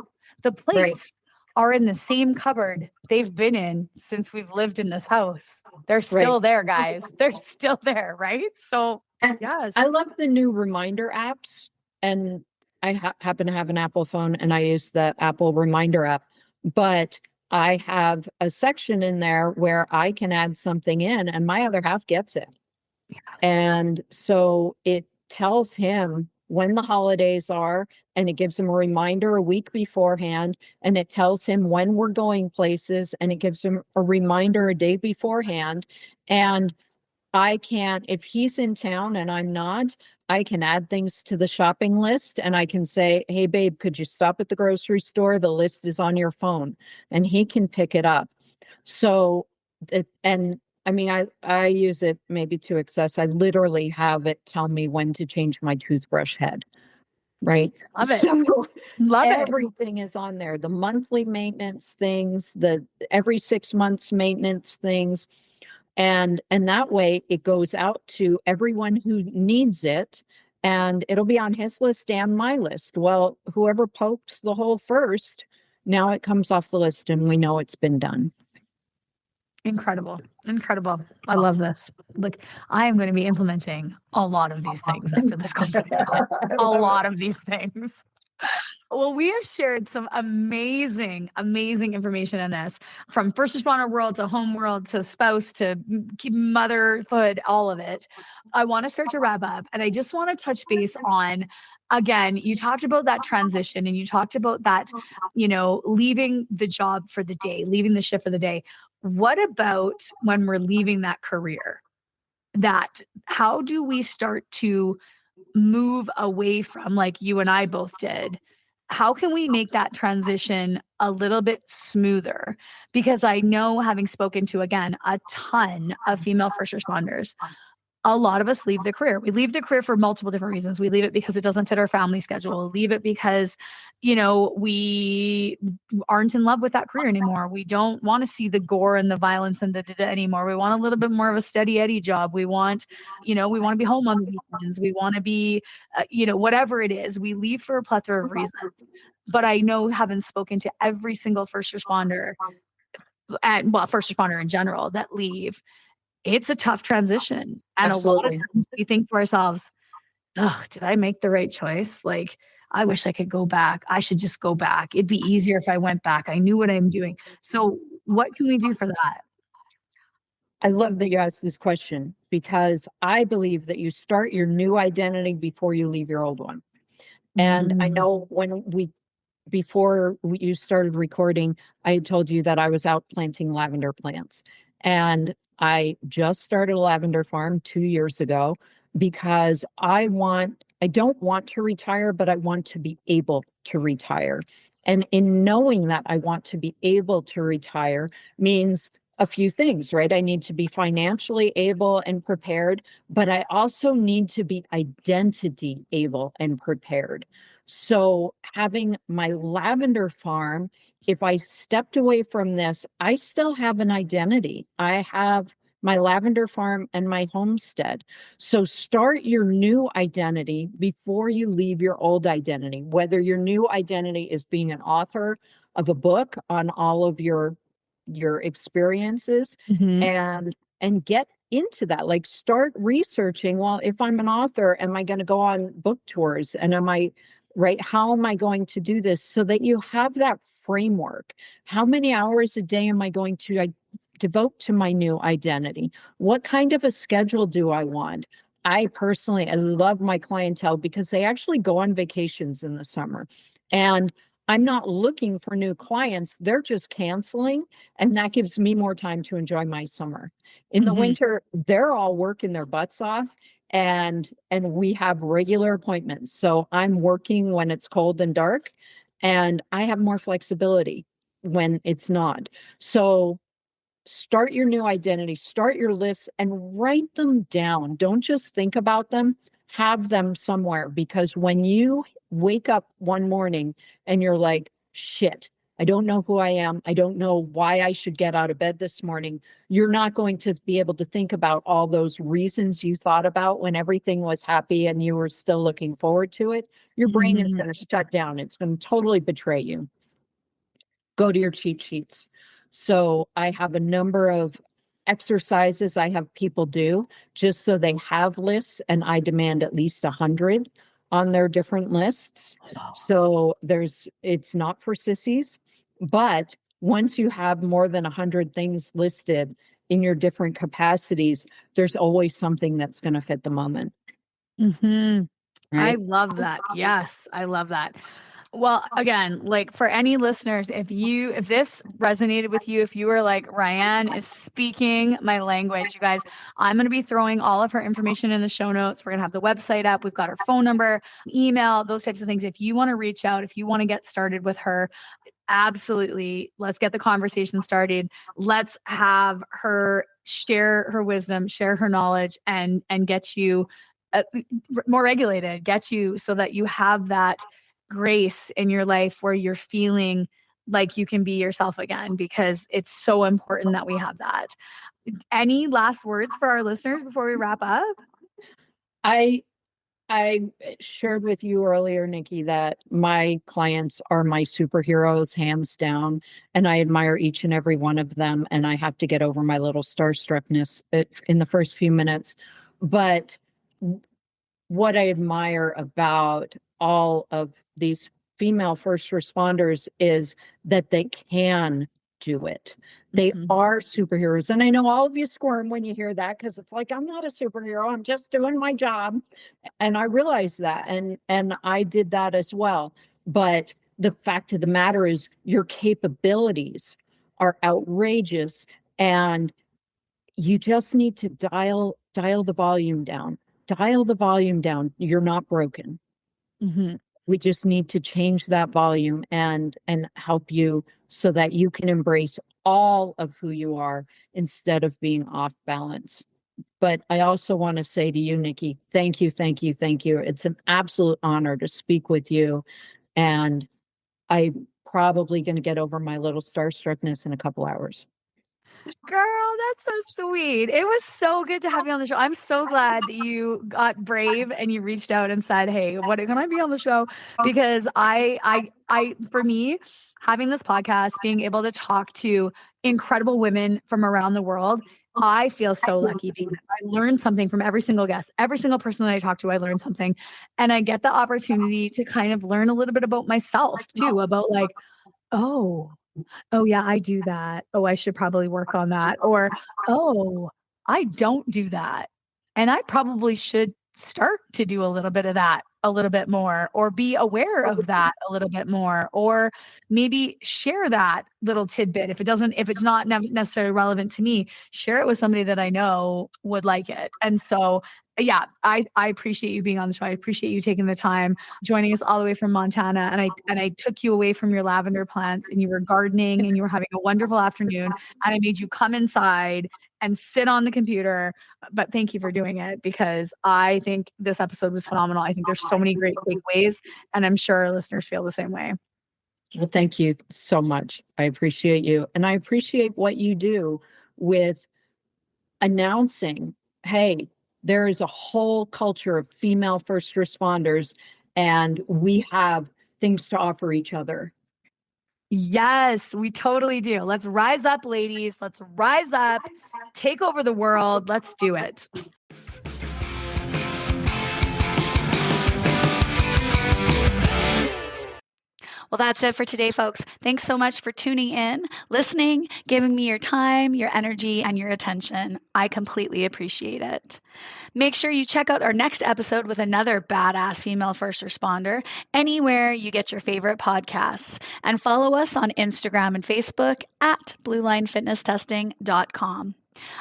The plates are in the same cupboard they've been in since we've lived in this house. They're still there, guys. They're still there, right? So, yes. I love the new reminder apps. And I happen to have an Apple phone and I use the Apple Reminder app. But I have a section in there where I can add something in and my other half gets it. Yeah. And so it tells him when the holidays are, and it gives him a reminder a week beforehand, and it tells him when we're going places, and it gives him a reminder a day beforehand. And I can, if he's in town and I'm not, I can add things to the shopping list and I can say, hey, babe, could you stop at the grocery store? The list is on your phone, and he can pick it up. So, and I mean, I use it maybe to excess. I literally have it tell me when to change my toothbrush head. Right. Love it. So Love everything is on there. The monthly maintenance things, the every 6 months maintenance things. And that way it goes out to everyone who needs it, and it'll be on his list and my list. Well, whoever pokes the hole first, now it comes off the list and we know it's been done. Incredible. Incredible. I love this. Look, I am going to be implementing a lot of these things after this conversation. A lot of these things. Well, we have shared some amazing, amazing information in this, from first responder world to home world to spouse to motherhood, all of it. I want to start to wrap up, and I just want to touch base on, again, you talked about that transition and you talked about that, leaving the job for the day, leaving the shift for the day. What about when we're leaving that career? How do we start to move away from, like you and I both did? How can we make that transition a little bit smoother? Because I know, having spoken to, again, a ton of female first responders, a lot of us leave the career. We leave the career for multiple different reasons. We leave it because it doesn't fit our family schedule. We leave it because, we aren't in love with that career anymore. We don't want to see the gore and the violence and anymore. We want a little bit more of a steady Eddie job. We want, we want to be home on the weekends. We want to be, whatever it is. We leave for a plethora of reasons. But I know, having spoken to every single first responder, first responder in general, that leave, it's a tough transition. And Absolutely. A lot of times we think to ourselves, oh, did I make the right choice? Like, I wish I could go back. I should just go back. It'd be easier if I went back. I knew what I'm doing. So what can we do for that? I love that you asked this question, because I believe that you start your new identity before you leave your old one. And I know before you started recording, I told you that I was out planting lavender plants. And I just started a lavender farm 2 years ago because I don't want to retire, but I want to be able to retire. And in knowing that I want to be able to retire means a few things, right? I need to be financially able and prepared, but I also need to be identity able and prepared. So having my lavender farm, if I stepped away from this, I still have an identity. I have my lavender farm and my homestead. So start your new identity before you leave your old identity, whether your new identity is being an author of a book on all of your experiences, and get into that. Like, start researching, well, if I'm an author, am I going to go on book tours, and how am I going to do this, so that you have that framework? How many hours a day am I going to devote to my new identity? What kind of a schedule do I want? I love my clientele because they actually go on vacations in the summer, and I'm not looking for new clients. They're just canceling, and that gives me more time to enjoy my summer. In the winter, they're all working their butts off, and we have regular appointments. So I'm working when it's cold and dark, and I have more flexibility when it's not. So start your new identity, start your lists, and write them down. Don't just think about them, have them somewhere, because when you wake up one morning and you're like, shit, I don't know who I am, I don't know why I should get out of bed this morning, you're not going to be able to think about all those reasons you thought about when everything was happy and you were still looking forward to it. Your brain is going to shut down. It's going to totally betray you. Go to your cheat sheets. So I have a number of exercises I have people do just so they have lists, and I demand at least 100 on their different lists. So it's not for sissies, but once you have more than 100 things listed in your different capacities, there's always something that's going to fit the moment. Right? I love that. Yes, I love that. Well, again, like, for any listeners, if this resonated with you, if you were like, Ryanne is speaking my language, you guys, I'm going to be throwing all of her information in the show notes. We're going to have the website up. We've got her phone number, email, those types of things. If you want to reach out, if you want to get started with her, absolutely. Let's get the conversation started. Let's have her share her wisdom, share her knowledge, and get you more regulated, get you so that you have that grace in your life where you're feeling like you can be yourself again, because it's so important that we have that. Any last words for our listeners before we wrap up? I shared with you earlier, Nikki, that my clients are my superheroes, hands down, and I admire each and every one of them, and I have to get over my little starstruckness in the first few minutes. But what I admire about all of these female first responders is that they can do it. They are superheroes. And I know all of you squirm when you hear that, because it's like, I'm not a superhero, I'm just doing my job. And I realize that. And I did that as well. But the fact of the matter is, your capabilities are outrageous, and you just need to dial the volume down. Dial the volume down. You're not broken. We just need to change that volume and help you so that you can embrace all of who you are instead of being off balance. But I also want to say to you, Nikki, thank you, thank you, thank you. It's an absolute honor to speak with you. And I'm probably going to get over my little starstruckness in a couple hours. Girl, that's so sweet. It was so good to have you on the show. I'm so glad that you got brave and you reached out and said, hey, can I be on the show? Because for me, having this podcast, being able to talk to incredible women from around the world, I feel so lucky because I learned something from every single guest. Every single person that I talk to, I learned something. And I get the opportunity to kind of learn a little bit about myself too, about like, oh yeah, I do that. Oh, I should probably work on that. Or, oh, I don't do that. And I probably should start to do a little bit of that a little bit more, or be aware of that a little bit more, or maybe share that little tidbit. If it's not necessarily relevant to me, share it with somebody that I know would like it. And so yeah, I appreciate you being on the show. I appreciate you taking the time, joining us all the way from Montana. And I took you away from your lavender plants, and you were gardening and you were having a wonderful afternoon. And I made you come inside and sit on the computer. But thank you for doing it, because I think this episode was phenomenal. I think there's so many great takeaways, and I'm sure our listeners feel the same way. Well, thank you so much. I appreciate you. And I appreciate what you do with announcing, hey, there is a whole culture of female first responders, and we have things to offer each other. Yes, we totally do. Let's rise up, ladies. Let's rise up, take over the world. Let's do it. Well, that's it for today, folks. Thanks so much for tuning in, listening, giving me your time, your energy, and your attention. I completely appreciate it. Make sure you check out our next episode with another badass female first responder anywhere you get your favorite podcasts. And follow us on Instagram and Facebook at bluelinefitnesstesting.com.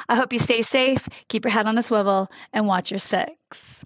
I hope you stay safe, keep your head on a swivel, and watch your six.